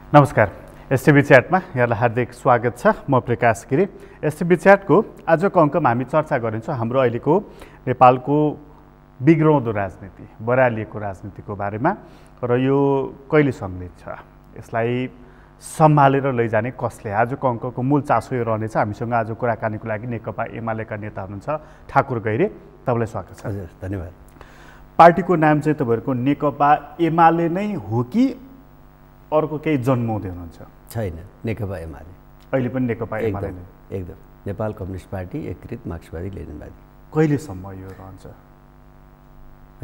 नमस्कार। एसटिभी च्याटमा यहाँलाई हार्दिक स्वागत छ। म प्रकाश गिरी। एसटिभी च्याटको आजको अङ्कमा हामी चर्चा गरिन्छौँ हाम्रो अहिलेको नेपालको बिग्रउँदो राजनीति, बरालिएको राजनीतिको बारेमा र यो कहिले सन्दिन्छ, यसलाई सम्हालेर लैजाने कसले। आजको अङ्कको मूल चासो यो रहनेछ। हामीसँग आज कुराकानीको लागि नेकपा एमालेका नेता हुनुहुन्छ ठाकुर गैरे। तपाईँलाई स्वागत छ। हजुर, धन्यवाद। पार्टीको नाम चाहिँ तपाईँहरूको नेकपा एमाले नै हो कि अर्को केही जन्माउँदै हुनुहुन्छ? छैन, नेकपा एमाले। अहिले पनि नेकपा एमाले नै? एकदम। नेपाल कम्युनिस्ट पार्टी एकीकृत मार्क्सवादी लेनिनवादी। कहिलेसम्म यो रहन्छ?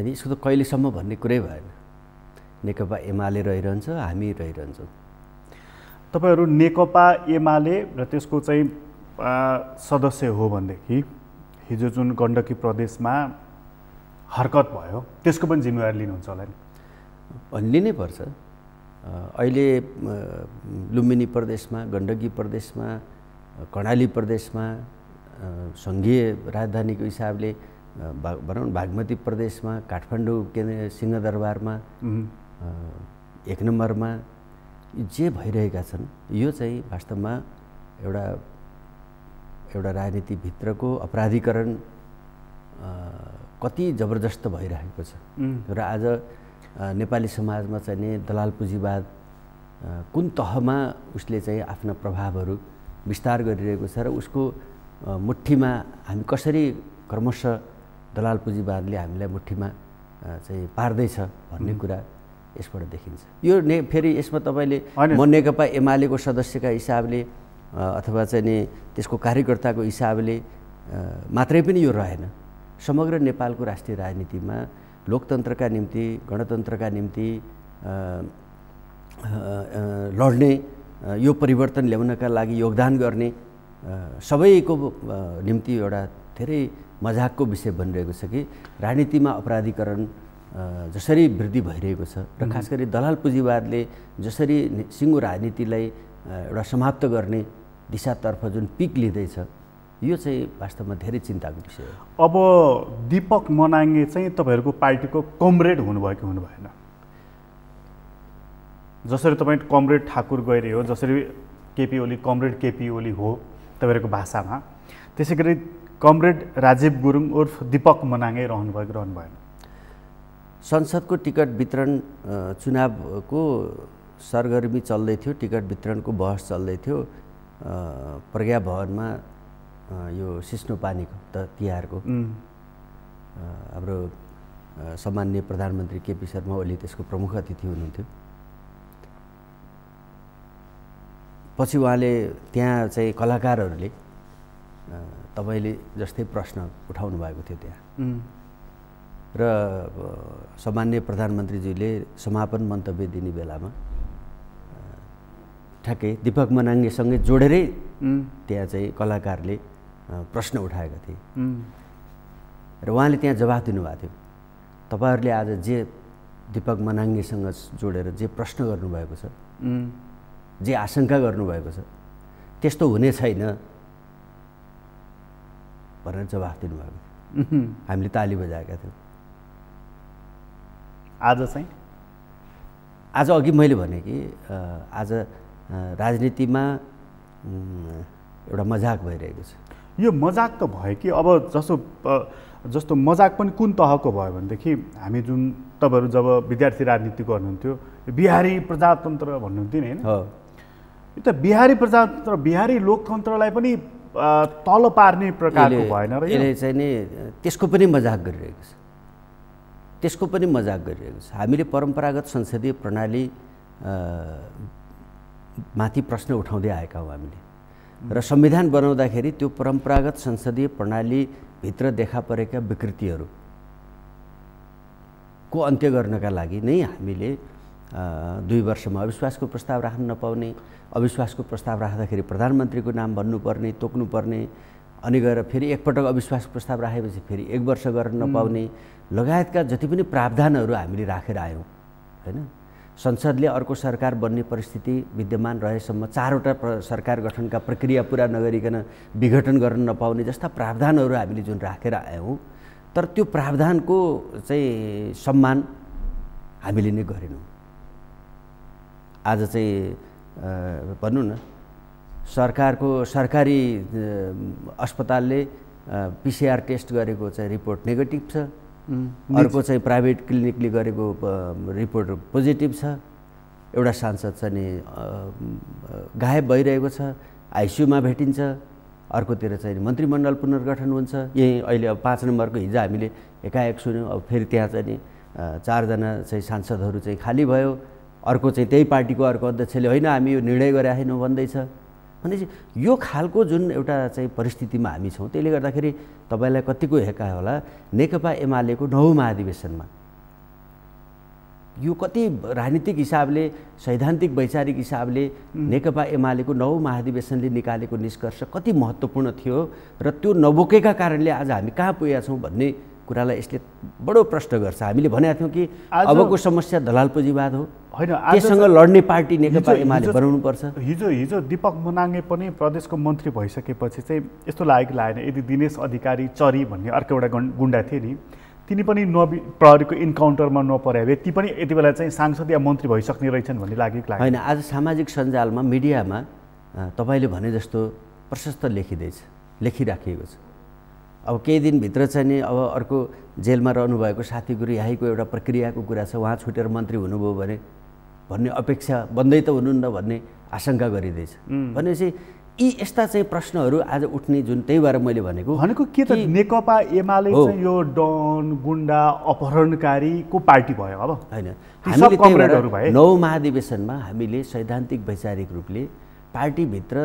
होइन, यसको त कहिलेसम्म भन्ने कुरै भएन। नेकपा एमाले रहिरहन्छ, हामी रहिरहन्छौँ। तपाईँहरू नेकपा एमाले र त्यसको चाहिँ सदस्य हो भनेदेखि हिजो जुन गण्डकी प्रदेशमा हरकत भयो त्यसको पनि जिम्मेवारी लिनुहुन्छ होला नि? लिनै पर्छ। अहिले लुम्बिनी प्रदेशमा, गण्डकी प्रदेशमा, कर्णाली प्रदेशमा, सङ्घीय राजधानीको हिसाबले भनौँ बागमती प्रदेशमा, काठमाडौँ केन्द्र सिंहदरबारमा, एक नम्बरमा जे भइरहेका छन् यो चाहिँ वास्तवमा एउटा राजनीतिभित्रको अपराधीकरण कति जबरजस्त भइरहेको छ। र आज नेपाली समाजमा चाहिँ नि दलाल पुँजीवाद कुन तहमा उसले चाहिँ आफ्ना प्रभावहरू विस्तार गरिरहेको छ र उसको मुठ्ठीमा हामी कसरी क्रमशः दलाल पुँजीवादले हामीलाई मुठ्ठीमा चाहिँ पार्दैछ भन्ने कुरा यसबाट देखिन्छ। यो फेरि यसमा तपाईँले म नेकपा एमालेको सदस्यका हिसाबले अथवा चाहिँ नि त्यसको कार्यकर्ताको हिसाबले मात्रै पनि यो रहेन। समग्र नेपालको राष्ट्रिय राजनीतिमा लोकतन्त्रका निम्ति, गणतन्त्रका निम्ति लड्ने, यो परिवर्तन ल्याउनका लागि योगदान गर्ने सबैको निम्ति एउटा धेरै मजाकको विषय बनिरहेको छ कि राजनीतिमा अपराधीकरण जसरी वृद्धि भइरहेको छ र खास गरी दलाल पुँजीवादले जसरी सिङ्गो राजनीतिलाई एउटा समाप्त गर्ने दिशातर्फ जुन पिक लिँदैछ, यो चाहिँ वास्तवमा धेरै चिन्ताको विषय हो। अब दीपक मनाङ्गे चाहिँ तपाईँहरूको पार्टीको कमरेड हुनुभयो कि हुनु भएन? जसरी तपाईँ कमरेड ठाकुर गैरे हो, जसरी केपी ओली कमरेड केपी ओली हो तपाईँहरूको भाषामा, त्यसै गरी कमरेड राजीव गुरुङ उर्फ दीपक मनाङ्गे रहनुभयो कि रहनु भएन? संसदको टिकट वितरण चुनावको सरगर्मी चल्दै थियो, टिकट वितरणको बहस चल्दै थियो। प्रज्ञा भवनमा यो सिस्नो पानीको तिहारको हाम्रो सम्माननीय प्रधानमन्त्री केपी शर्मा ओली त्यसको प्रमुख अतिथि हुनुहुन्थ्यो। पछि उहाँले त्यहाँ चाहिँ कलाकारहरूले तपाईँले जस्तै प्रश्न उठाउनु भएको थियो त्यहाँ र सम्माननीय प्रधानमन्त्रीज्यूले समापन मन्तव्य दिने बेलामा ठ्याक्कै दीपक मनाङ्गेसँगै जोडेरै त्यहाँ चाहिँ कलाकारले प्रश्न उठाएका थिए र उहाँले त्यहाँ जवाफ दिनुभएको थियो। तपाईँहरूले आज जे दीपक मनाङ्गेसँग जोडेर जे प्रश्न गर्नुभएको छ, जे आशंका गर्नुभएको छ, त्यस्तो हुने छैन भनेर जवाफ दिनुभएको थियो। हामीले ताली बजाएका थियौँ। आज चाहिँ आज अघि मैले भने कि आज राजनीतिमा एउटा मजाक भइरहेको छ। यो मजाक त भयो कि अब जस्तो मजाक पनि कुन तहको भयो भनेदेखि हामी जुन तपाईँहरू जब विद्यार्थी राजनीति गर्नुहुन्थ्यो बिहारी प्रजातन्त्र भन्नुहुन्थ्यो नि, होइन? यो त बिहारी प्रजातन्त्र, बिहारी लोकतन्त्रलाई पनि तल पार्ने प्रकारको भएन र यसले चाहिँ नि त्यसको पनि मजाक गरिरहेको छ, त्यसको पनि मजाक गरिरहेको छ। हामीले परम्परागत संसदीय प्रणाली माथि प्रश्न उठाउँदै आएका हौँ हामीले र संविधान बनाउँदाखेरि त्यो परम्परागत संसदीय प्रणालीभित्र देखा परेका विकृतिहरूको अन्त्य गर्नका लागि नै हामीले 2 वर्षमा अविश्वासको प्रस्ताव राख्न नपाउने, अविश्वासको प्रस्ताव राख्दाखेरि प्रधानमन्त्रीको नाम भन्नुपर्ने, तोक्नुपर्ने, अनि गएर फेरि एकपटक अविश्वास प्रस्ताव राखेपछि फेरि 1 वर्ष गर्न नपाउने लगायतका जति पनि प्रावधानहरू हामीले राखेर आयौँ, होइन? संसदले अर्को सरकार बन्ने परिस्थिति विद्यमान रहेसम्म 4वटा सरकार गठनका प्रक्रिया पुरा नगरिकन विघटन गर्न नपाउने जस्ता प्रावधानहरू हामीले जुन राखेर आयौँ, तर त्यो प्रावधानको चाहिँ सम्मान हामीले नै गरेनौँ। आज चाहिँ भनौँ न सरकारी अस्पतालले PCR टेस्ट गरेको चाहिँ रिपोर्ट नेगेटिभ छ, अर्को चाहिँ प्राइभेट क्लिनिकले गरेको रिपोर्ट पोजिटिभ छ। एउटा सांसद चाहिँ नि गायब भइरहेको छ, आइसियुमा भेटिन्छ, अर्कोतिर चाहिँ मन्त्रीमण्डल पुनर्गठन हुन्छ। यही अहिले अब 5 नम्बरको हिजो हामीले एकाएक सुन्यौँ। अब फेरि त्यहाँ चाहिँ नि 4 जना चाहिँ सांसदहरू चाहिँ खाली भयो। अर्को चाहिँ त्यही पार्टीको अर्को अध्यक्षले होइन हामी यो निर्णय गरेका छैनौँ भन्दैछ। भनेपछि यो खालको जुन एउटा चाहिँ परिस्थितिमा हामी छौँ, त्यसले गर्दाखेरि तपाईँलाई कतिको हेका होला नेकपा एमालेको 9औं महाधिवेशनमा यो कति राजनीतिक हिसाबले सैद्धान्तिक वैचारिक हिसाबले नेकपा एमालेको 9औं महाधिवेशनले निकालेको निष्कर्ष कति महत्त्वपूर्ण थियो र त्यो नबोकेका कारणले आज हामी कहाँ पुगेका छौँ भन्ने कुरालाई यसले बडो प्रश्न गर्छ। हामीले भनेका थियौँ कि अबको समस्या दलाल पुँजीवाद हो, होइन त्यससँग लड्ने पार्टी नेकपा एमाले बनाउनुपर्छ। हिजो दीपक मनाङे पनि प्रदेशको मन्त्री भइसकेपछि चाहिँ यस्तो लागेको लागेन, यदि दिनेश अधिकारी चरी भन्ने अर्को एउटा गुन्डा थिए नि, तिनी पनि प्रहरीको इन्काउन्टरमा नपरे भए ती पनि यति बेला चाहिँ सांसद या मन्त्री भइसक्ने रहेछन् भन्ने लागेको लाग्यो। होइन, आज सामाजिक सञ्जालमा मिडियामा तपाईँले भने जस्तो प्रशस्त लेखिराखिएको छ। अब केही दिनभित्र चाहिँ नि अब अर्को जेलमा रहनुभएको साथीको रिहाईको एउटा प्रक्रियाको कुरा छ, उहाँ छुटेर मन्त्री हुनुभयो भने भन्ने अपेक्षा बन्दै त हुनुहुन्न भन्ने आशंका गरिँदैछ। भनेपछि यी यस्ता चाहिँ प्रश्नहरू आज उठ्ने जुन त्यही भएर मैले भनेको के त नेकपा एमाले चाहिँ यो डन गुन्डा अपहरणकारीको पार्टी भयो। अब होइन, हामीले 9औं महाधिवेशनमा हामीले सैद्धान्तिक वैचारिक रूपले पार्टीभित्र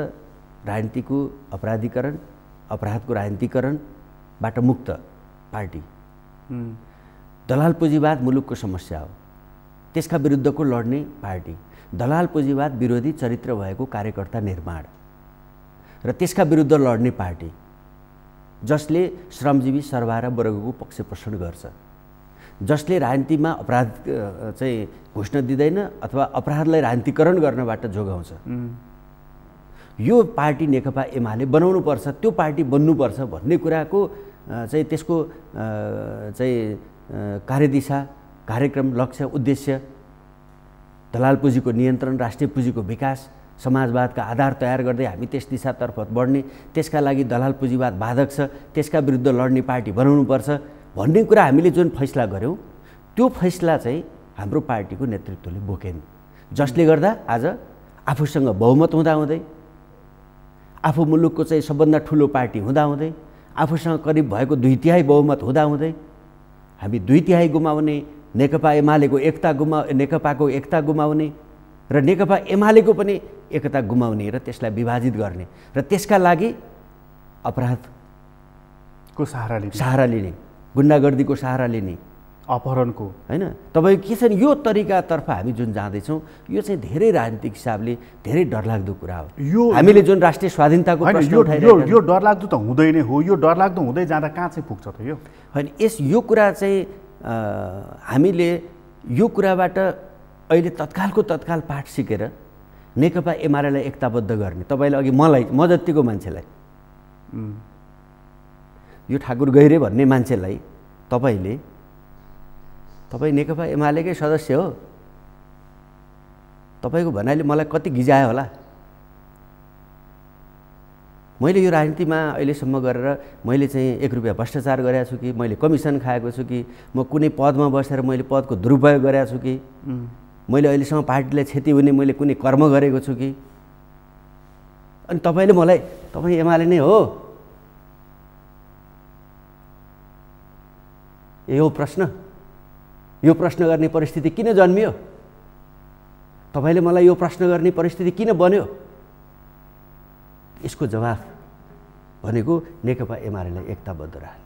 राजनीतिको अपराधीकरण अपराधको राजनीतिकरणबाट मुक्त पार्टी, दलाल पुँजीवाद मुलुकको समस्या हो त्यसका विरुद्धको लड्ने पार्टी, दलाल पुँजीवाद विरोधी चरित्र भएको कार्यकर्ता निर्माण र त्यसका विरुद्ध लड्ने पार्टी जसले श्रमजीवी सर्वहारा वर्गको पक्षपोषण गर्छ, जसले राजनीतिमा अपराध चाहिँ घुस्न दिँदैन अथवा अपराधलाई राजनीतिकरण गर्नबाट जोगाउँछ। यो पार्टी नेकपा एमाले बनाउनुपर्छ, त्यो पार्टी बन्नुपर्छ भन्ने कुराको चाहिँ त्यसको चाहिँ कार्यदिशा, कार्यक्रम, लक्ष्य, उद्देश्य दलाल पुँजीको नियन्त्रण, राष्ट्रिय पुँजीको विकास, समाजवादका आधार तयार गर्दै हामी त्यस दिशातर्फ बढ्ने, त्यसका लागि दलाल पुँजीवाद बाधक छ, त्यसका विरुद्ध लड्ने पार्टी बनाउनुपर्छ भन्ने कुरा हामीले जुन फैसला गऱ्यौँ त्यो फैसला चाहिँ हाम्रो पार्टीको नेतृत्वले बोकेन, जसले गर्दा आज आफूसँग बहुमत हुँदाहुँदै, आफू मुलुकको चाहिँ सबभन्दा ठुलो पार्टी हुँदाहुँदै, आफूसँग करिब भएको 2/3 बहुमत हुँदाहुँदै हामी 2/3 गुमाउने, नेकपा एमालेको नेकपाको एकता गुमाउने र नेकपा एमालेको पनि एकता गुमाउने र त्यसलाई विभाजित गर्ने र त्यसका लागि अपराधको सहारा लिने, गुन्डागर्दीको सहारा लिने, अपहरणको, होइन तपाईँ के छ नि यो तरिकातर्फ हामी जुन जाँदैछौँ यो चाहिँ धेरै राजनीतिक हिसाबले धेरै डरलाग्दो कुरा हो। यो हामीले जुन राष्ट्रिय स्वाधीनताको प्रश्न उठाइरहेको यो डरलाग्दो त हुँदै नै हो। यो डरलाग्दो हुँदै जाँदा कहाँ चाहिँ पुग्छ त यो? होइन, यो कुरा चाहिँ हामीले यो कुराबाट अहिले तत्काल पाठ सिकेर नेकपा एमालेलाई एकताबद्ध गर्ने, तपाईँले अघि म जतिको मान्छेलाई, यो ठाकुर गैरे भन्ने मान्छेलाई तपाईँ नेकपा एमालेकै सदस्य हो, तपाईँको भनाइले मलाई कति गिजायो होला। मैले यो राजनीतिमा अहिलेसम्म गरेर मैले चाहिँ 1 रुपियाँ भ्रष्टाचार गरेको छु कि, मैले कमिसन खाएको छु कि, म कुनै पदमा बसेर मैले पदको दुरुपयोग गरेको छु कि, मैले अहिलेसम्म पार्टीलाई क्षति हुने मैले कुनै कर्म गरेको छु कि? अनि तपाईँले मलाई तपाईँ एमाले नै हो यो प्रश्न गर्ने परिस्थिति किन जन्मियो? तपाईँले मलाई यो प्रश्न गर्ने परिस्थिति किन बन्यो? यसको जवाफ भनेको नेकपा एमालेलाई एकताबद्ध राख्ने,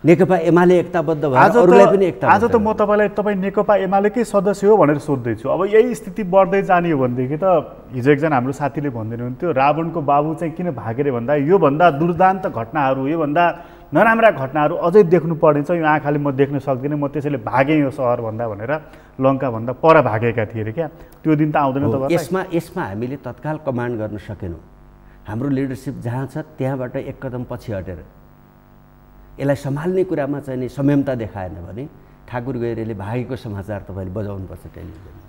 नेकपा एमाले एकताबद्ध भएर अरूलाई पनि एकता। आज त म तपाईँ नेकपा एमालेकै सदस्य हो भनेर सोध्दैछु। अब यही स्थिति बढ्दै जाने हो भनेदेखि त हिजो एकजना हाम्रो साथीले भन्दैनुहुन्थ्यो रावणको बाबु चाहिँ किन भागेर भन्दा योभन्दा दुर्दान्त घटनाहरू, योभन्दा नराम्रा घटनाहरू अझै देख्नु पर्ने छ, यो आँखाले म देख्न सक्दिनँ, म त्यसैले भागेँ यो सहरभन्दा भनेर लङ्काभन्दा पर भागेका थिए अरे क्या। त्यो दिन त आउँदैन यसमा तपाईँ? हामीले तत्काल कमान्ड गर्न सकेनौँ। हाम्रो लिडरसिप जहाँ छ त्यहाँबाट एक कदम पछि हटेर यसलाई सम्हाल्ने कुरामा चाहिँ नि संयमता देखाएन भने ठाकुर गैरेले भागेको समाचार तपाईँले बजाउनुपर्छ टेलिभिजनमा।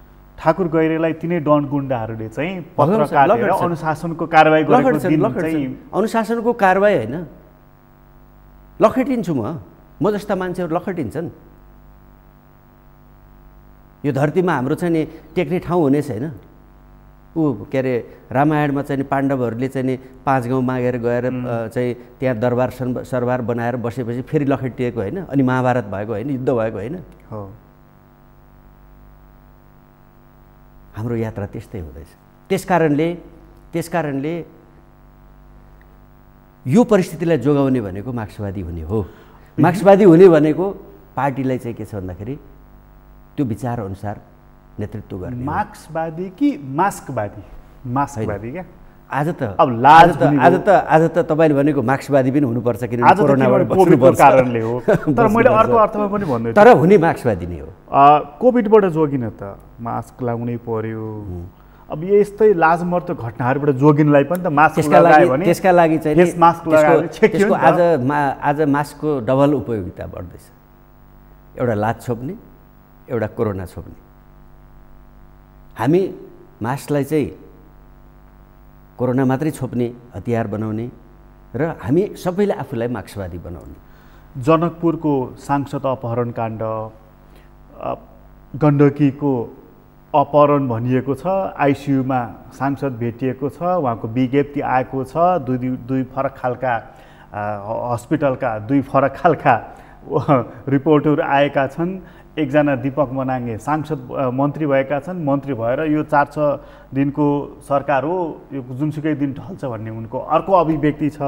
ठाकुर गैरेलाई तिनै डन गुण्डाहरूले चाहिँ पत्र काटेर अनुशासनको कारबाही गरेको दिन चाहिँ अनुशासनको कारबाही होइन, लखेटिन्छु म जस्ता मान्छेहरू लखेटिन्छन्। यो धरतीमा हाम्रो चाहिँ नि टेक्ने ठाउँ हुने छैन। के अरे रामायणमा चाहिँ पाण्डवहरूले चाहिँ नि 5 गाउँ मागेर गएर चाहिँ त्यहाँ दरबार सरबार बनाएर बसेपछि फेरि लखेटिएको होइन, अनि महाभारत भएको होइन, युद्ध भएको होइन। हो, हाम्रो यात्रा त्यस्तै हुँदैछ। त्यसकारणले यो परिस्थितिलाई जोगाउने भनेको मार्क्सवादी हुने हो। मार्क्सवादी हुने भनेको पार्टीलाई चाहिँ के छ भन्दाखेरि त्यो विचार अनुसार नेतृत्व गर्ने। मार्क्सवादी कि मास्कवादी? मास्कवादी क्या? आज त तपाईँले भनेको मार्क्सवादी पनि हुनुपर्छ, किनभने कोरोनाबाट बच्नुपर्छ कारणले हो। तर मैले अर्को अर्थमा पनि भन्दै, तर हुने मार्क्सवादी नै हो। कोभिडबाट जोगिन त मास्क लगाउनै पर्यो। अब यस्तै लाजमर्द घटनाहरूबाट जोगिनलाई पनि त मास्क लगायो भने त्यसका लागि चाहिँ मास्क लगायो त्यसको आज मास्कको डबल उपयोगिता बढ्दैछ। एउटा लाज छोप्ने, एउटा कोरोना छोप्ने। हामी मास्कलाई चाहिँ कोरोना मात्रै छोप्ने हतियार बनाउने र हामी सबैले आफूलाई मार्क्सवादी बनाउने। जनकपुरको सांसद अपहरण काण्ड, गण्डकीको अपहरण भनिएको छ, आइसियुमा सांसद भेटिएको छ, उहाँको विज्ञप्ति आएको छ, दुई फरक खालका हस्पिटलका 2 फरक खालका रिपोर्टहरू आएका छन्। एकजना दीपक मनाङ्गे सांसद मन्त्री भएका छन्, मन्त्री भएर यो 400 दिनको सरकार हो, यो जुनसुकै दिन ढल्छ भन्ने उनको अर्को अभिव्यक्ति छ।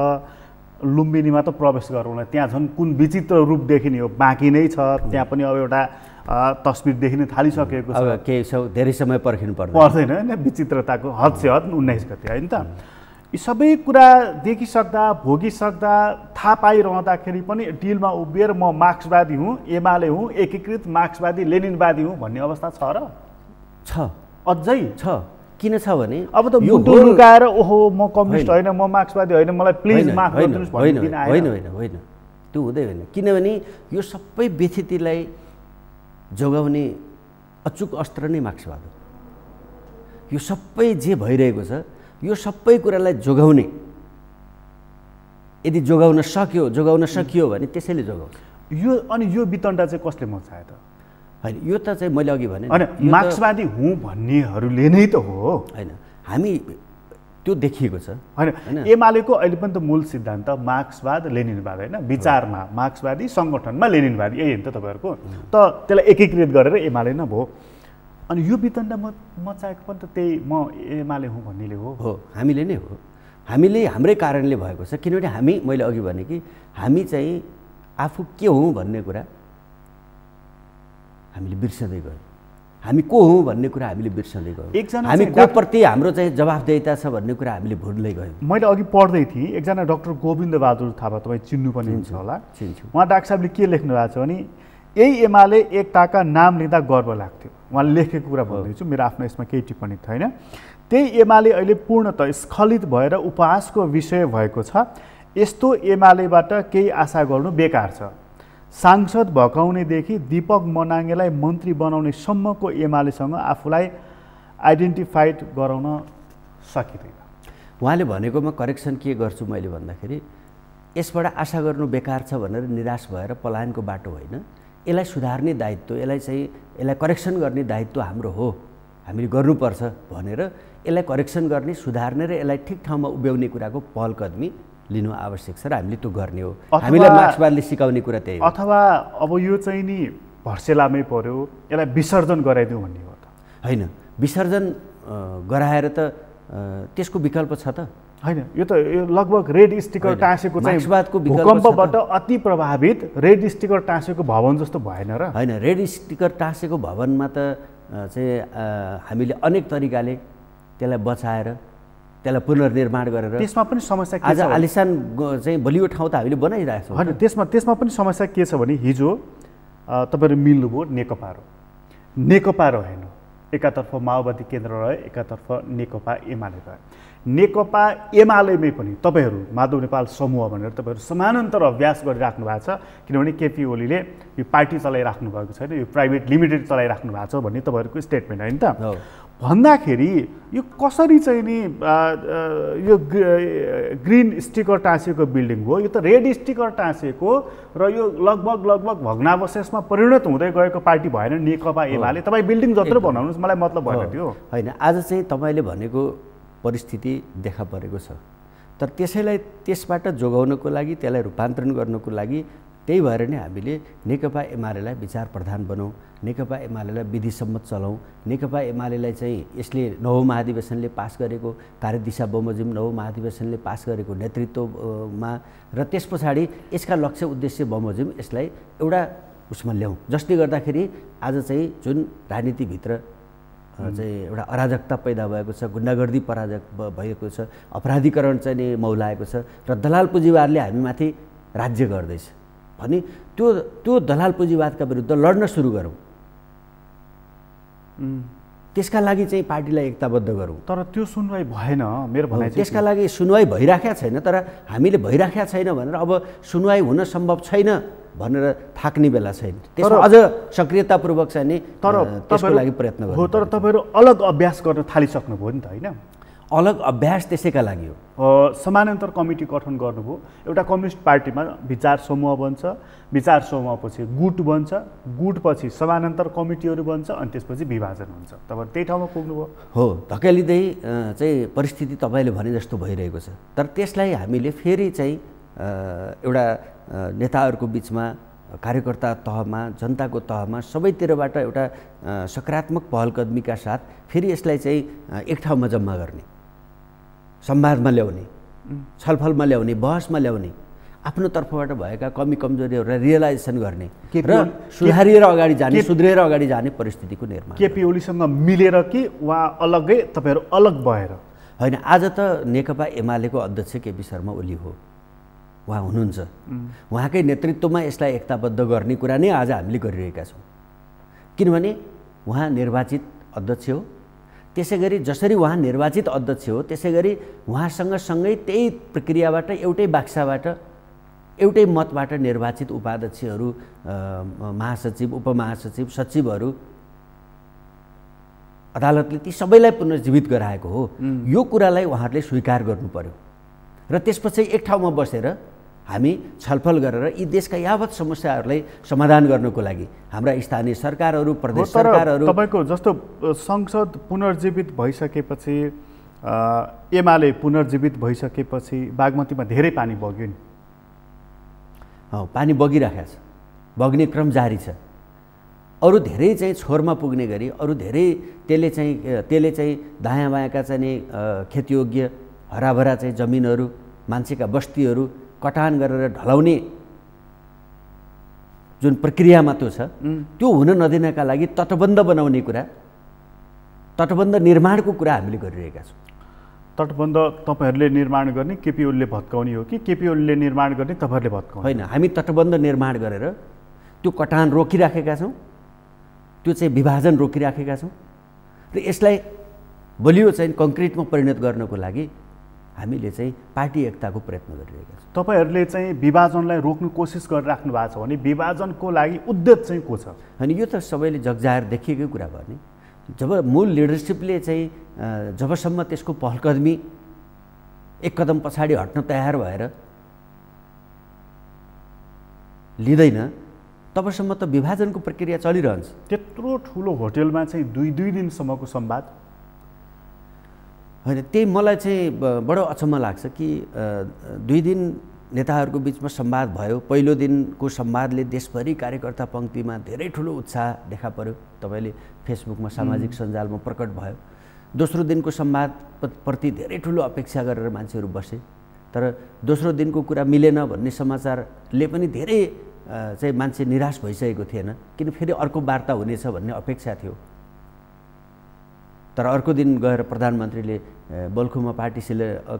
लुम्बिनीमा त प्रवेश गरौँला, त्यहाँ झन् कुन विचित्र रूप देखिने हो, बाँकी नै छ। त्यहाँ पनि अब एउटा तस्बिर देखिन थालिसकेको छ। अब केही धेरै समय पर्खिनु पर्दैन होइन, विचित्रताको हद से हद 19 गते होइन त। यी सबै कुरा देखिसक्दा भोगिसक्दा थाहा पाइरहँदाखेरि पनि डिलमा उभिएर म मार्क्सवादी हुँ, एमाले हुँ, एकीकृत मार्क्सवादी लेनिनवादी हुँ भन्ने अवस्था छ र? छ, अझै छ। किन छ भने अब त मुटु लुकाएर ओहो म कम्युनिस्ट होइन, म मार्क्सवादी होइन, मलाई प्लिज माफ गरिदिनुहोस् भन्ने दिन आयो। होइन, त्यो हुँदै होइन। किनभने यो सबै व्यथितिलाई जोगाउने अचुक अस्त्र नै मार्क्सवाद हो। यो सबै जे भइरहेको छ यो सबै कुरालाई जोगाउने, यदि जोगाउन सकियो भने त्यसैले जोगाउँछ। यो वितण्डा चाहिँ कसले मचायो त? होइन, यो त चाहिँ मैले अघि भने होइन, मार्क्सवादी हुँ भन्नेहरूले नै त हो। होइन, हामी त्यो देखिएको छ होइन। एमालेको अहिले पनि त मूल सिद्धान्त मार्क्सवाद लेनिनवाद होइन, विचारमा मार्क्सवादी, सङ्गठनमा लेनिनवादी, यही हो नि त तपाईँहरूको। त त्यसलाई एकीकृत गरेर एमाले नै भयो। अनि यो वितण्डा मचाएको पनि त त्यही म एमाले हुँ भन्नेले हो। हामीले नै हो। हामीले हाम्रै कारणले भएको छ। किनभने मैले अघि भने कि हामी चाहिँ आफू के हौँ भन्ने कुरा हामीले बिर्सँदै गयौँ। हामी को हौँ भन्ने कुरा हामीले बिर्सँदै गयौँ। हामी को प्रति हाम्रो चाहिँ जवाफदेहिता छ भन्ने कुरा हामीले भुल्दै गयौँ। मैले अघि पढ्दै थिएँ, एकजना डाक्टर गोविन्द बहादुर थापा, तपाईँ चिन्नु पनि हुन्छ होला। चिन्छु। उहाँ डाक्टर साहबले के लेख्नु भएको छ भने यही एमाले एकताका नाम लिँदा गर्व लाग्थ्यो। उहाँले लेखेको कुरा भन्दैछु, मेरो आफ्नो यसमा केही टिप्पणी छैन। त्यही एमाले अहिले पूर्णतः स्खलित भएर उपहासको विषय भएको छ। यस्तो एमालेबाट केही आशा गर्नु बेकार छ। सांसद भकाउनेदेखि दीपक मनाङ्गेलाई मन्त्री बनाउने सम्मको एमालेसँग आफूलाई आइडेन्टिफाइड गराउन सकिँदैन। उहाँले भनेकोमा करेक्सन के गर्छु मैले भन्दाखेरि यसबाट आशा गर्नु बेकार छ भनेर निराश भएर पलायनको बाटो होइन, यसलाई सुधार्ने दायित्व, यसलाई करेक्सन गर्ने दायित्व हाम्रो हो, हामीले गर्नुपर्छ भनेर यसलाई करेक्सन गर्ने, सुधार्ने र यसलाई ठिक ठाउँमा उभ्याउने कुराको पहल कदमी लिनु आवश्यक छ र हामीले त्यो गर्ने हो। हामीलाई मार्क्सवादले सिकाउने कुरा त्यही हो। अथवा अब यो चाहिँ नि भर्सेलामै पर्यो, यसलाई विसर्जन गराइदिउँ भन्ने हो त? होइन, विसर्जन गराएर त त्यसको विकल्प छ त? होइन, यो त लगभग रेड स्टिकर टाँसेको चाहिँ भूकम्पबाट अति प्रभावित रेड स्टिकर टाँसेको भवन जस्तो भएन र? होइन, रेड स्टिकर टाँसेको भवनमा त चाहिँ हामीले अनेक तरिकाले त्यसलाई बचाएर त्यसलाई पुनर्निर्माण गरेर त्यसमा पनि समस्या के छ? आज आलिसान चाहिँ बलियो ठाउँ त हामीले बनाइरहेको छौँ। होइन, त्यसमा पनि समस्या के छ भने हिजो तपाईँहरू मिल्नुभयो नेकपा र होइन, एकातर्फ माओवादी केन्द्र रह्यो, एकातर्फ नेकपा एमाले रह्यो। नेकपा एमालेमै पनि तपाईँहरू माधव नेपाल समूह भनेर तपाईँहरू समानान्तर अभ्यास गरिराख्नु भएको छ, किनभने केपी ओलीले यो पार्टी चलाइराख्नु भएको छैन, यो प्राइभेट लिमिटेड चलाइराख्नु भएको छ भन्ने तपाईँहरूको स्टेटमेन्ट होइन त। भन्दाखेरि यो कसरी चाहिँ नि यो ग्रिन स्टिकर टाँसिएको बिल्डिङ हो, यो त रेड स्टिकर टाँसिएको र यो लगभग भग्नावशेषमा परिणत हुँदै गएको पार्टी भएन नेकपा एमाले। तपाईँ बिल्डिङ जत्रो बनाउनुहोस्, मलाई मतलब भएन त्यो होइन। आज चाहिँ तपाईँले भनेको परिस्थिति देखा परेको छ, तर त्यसबाट जोगाउनको लागि, त्यसलाई रूपान्तरण गर्नको लागि त्यही भएर नै हामीले नेकपा एमालेलाई विचार प्रधान बनाऊँ, नेकपा एमालेलाई विधिसम्मत चलाउँ। नेकपा एमालेलाई चाहिँ यसले नवौँ महाधिवेशनले पास गरेको कार्यदिशा बमोजिम नवौँ महाधिवेशनले पास गरेको नेतृत्वमा र त्यस पछाडि यसका लक्ष्य उद्देश्य बमोजिम यसलाई एउटा उसमा ल्याउँ, जसले गर्दाखेरि आज चाहिँ जुन राजनीतिभित्र चाहिँ एउटा अराजकता पैदा भएको छ, गुन्डागर्दी भएको छ, अपराधीकरण चाहिँ नि मौलाएको छ र दलाल पुँजीवादले हामीमाथि राज्य गर्दैछ भने त्यो दलाल पुँजीवादका विरुद्ध लड्न सुरु गरौँ। त्यसका लागि चाहिँ पार्टीलाई एकताबद्ध गरौँ। तर त्यो सुनवाई भएन मेरो भनाइ। त्यसका लागि सुनवाई भइराखेको छैन, तर हामीले भइराखेको छैन भनेर अब सुनवाई हुन सम्भव छैन भनेर थाक्ने बेला छैन। त्यसमा अझ सक्रियतापूर्वक चाहिँ नि त्यसको लागि प्रयत्न गर्नु हो। तर तपाईँहरू अलग अभ्यास गर्न थालिसक्नुभयो नि त होइन? अलग अभ्यास त्यसैका लागि हो। समानान्तर कमिटी गठन गर्नुभयो, एउटा कम्युनिस्ट पार्टीमा विचार समूह बन्छ, विचार समूहपछि गुट बन्छ, गुटपछि समानान्तर कमिटीहरू बन्छ, अनि त्यसपछि विभाजन हुन्छ। तपाईँ त्यही ठाउँमा पुग्नुभयो हो। धकेलिँदै चाहिँ परिस्थिति तपाईँले भने जस्तो भइरहेको छ, तर त्यसलाई हामीले फेरि चाहिँ एउटा नेताहरूको बिचमा, कार्यकर्ता तहमा, जनताको तहमा सबैतिरबाट एउटा सकारात्मक पहलकदमीका साथ फेरि यसलाई चाहिँ एक ठाउँमा जम्मा गर्ने, संवादमा ल्याउने, छलफलमा ल्याउने, बहसमा ल्याउने, आफ्नो तर्फबाट भएका कमी कमजोरीहरूलाई रियलाइजेसन गर्ने र सुधारिएर अगाडि जाने, सुध्रिएर अगाडि जाने परिस्थितिको निर्माण। केपी ओलीसँग मिलेर कि वा अलग्गै तपाईँहरू अलग भएर? होइन, आज त नेकपा एमालेको अध्यक्ष केपी शर्मा ओली हो, उहाँ हुनुहुन्छ। उहाँकै नेतृत्वमा यसलाई एकताबद्ध गर्ने कुरा नै आज हामीले गरिरहेका छौँ, किनभने उहाँ निर्वाचित अध्यक्ष हो। त्यसै गरी जसरी उहाँ निर्वाचित अध्यक्ष हो त्यसै गरी उहाँसँग सँगै त्यही प्रक्रियाबाट, एउटै बाक्साबाट, एउटै मतबाट निर्वाचित उपाध्यक्षहरू, महासचिव, उपमहासचिव, सचिवहरू अदालतले ती सबैलाई पुनर्जीवित गराएको हो। यो कुरालाई उहाँहरूले स्वीकार गर्नु पर्यो र त्यसपछि एक ठाउँमा बसेर हामी छलफल गरेर यी देशका यावत समस्याहरूलाई समाधान गर्नको लागि हाम्रा स्थानीय सरकारहरू, प्रदेश सरकारहरू, तपाईँको जस्तो संसद पुनर्जीवित भइसकेपछि, एमाले पुनर्जीवित भइसकेपछि बागमतीमा धेरै पानी बग्यो नि। पानी बगिरहेको छ, बग्ने क्रम जारी छ। अरू धेरै चाहिँ छोरमा पुग्ने गरी, अरू धेरै त्यसले चाहिँ दायाँ बायाँका चाहिँ खेतयोग्य हराभरा चाहिँ जमिनहरू, मान्छेका बस्तीहरू कटान गरेर ढलाउने जुन प्रक्रियामा त्यो छ, त्यो हुन नदिनका लागि तटबन्ध बनाउने कुरा, तटबन्ध निर्माणको कुरा हामीले गरिरहेका छौँ। तटबन्ध तपाईँहरूले निर्माण गर्ने, केपी ओलीले भत्काउने हो कि केपी ओलीले निर्माण गर्ने तपाईँहरूले भत्काउने? होइन, हामी तटबन्ध निर्माण गरेर त्यो कटान रोकिराखेका छौँ, त्यो चाहिँ विभाजन रोकिराखेका छौँ र यसलाई बलियो चाहिँ कङ्क्रिटमा परिणत गर्नको लागि हामीले चाहिँ पार्टी एकताको प्रयत्न गरिरहेका छौँ। तपाईँहरूले चाहिँ विभाजनलाई रोक्नु कोसिस गरिराख्नु भएको छ भने विभाजनको लागि उद्देश्य चाहिँ को छ? अनि यो त सबैले जगजाहेर देखिएकै कुरा भयो नि। जब मूल लिडरसिपले चाहिँ जबसम्म त्यसको पहलकदमी एक कदम पछाडि हट्न तयार भएर लिँदैन तबसम्म त विभाजनको प्रक्रिया चलिरहन्छ। त्यत्रो ठुलो होटेलमा चाहिँ दुई दिनसम्मको संवाद? होइन, त्यही मलाई चाहिँ बडो अचम्म लाग्छ कि 2 दिन नेताहरूको बिचमा संवाद भयो। पहिलो दिनको संवादले देशभरि कार्यकर्ता पङ्क्तिमा धेरै ठुलो उत्साह देखा पर्यो, तपाईँले फेसबुकमा, सामाजिक सञ्जालमा प्रकट भयो। दोस्रो दिनको संवादप्रति धेरै ठुलो अपेक्षा गरेर मान्छेहरू बसे, तर दोस्रो दिनको कुरा मिलेन भन्ने समाचारले पनि धेरै चाहिँ मान्छे निराश भइसकेको थिएन, किन फेरि अर्को वार्ता हुनेछ भन्ने अपेक्षा थियो। तर अर्को दिन गएर प्रधानमन्त्रीले बल्खुमा पार्टी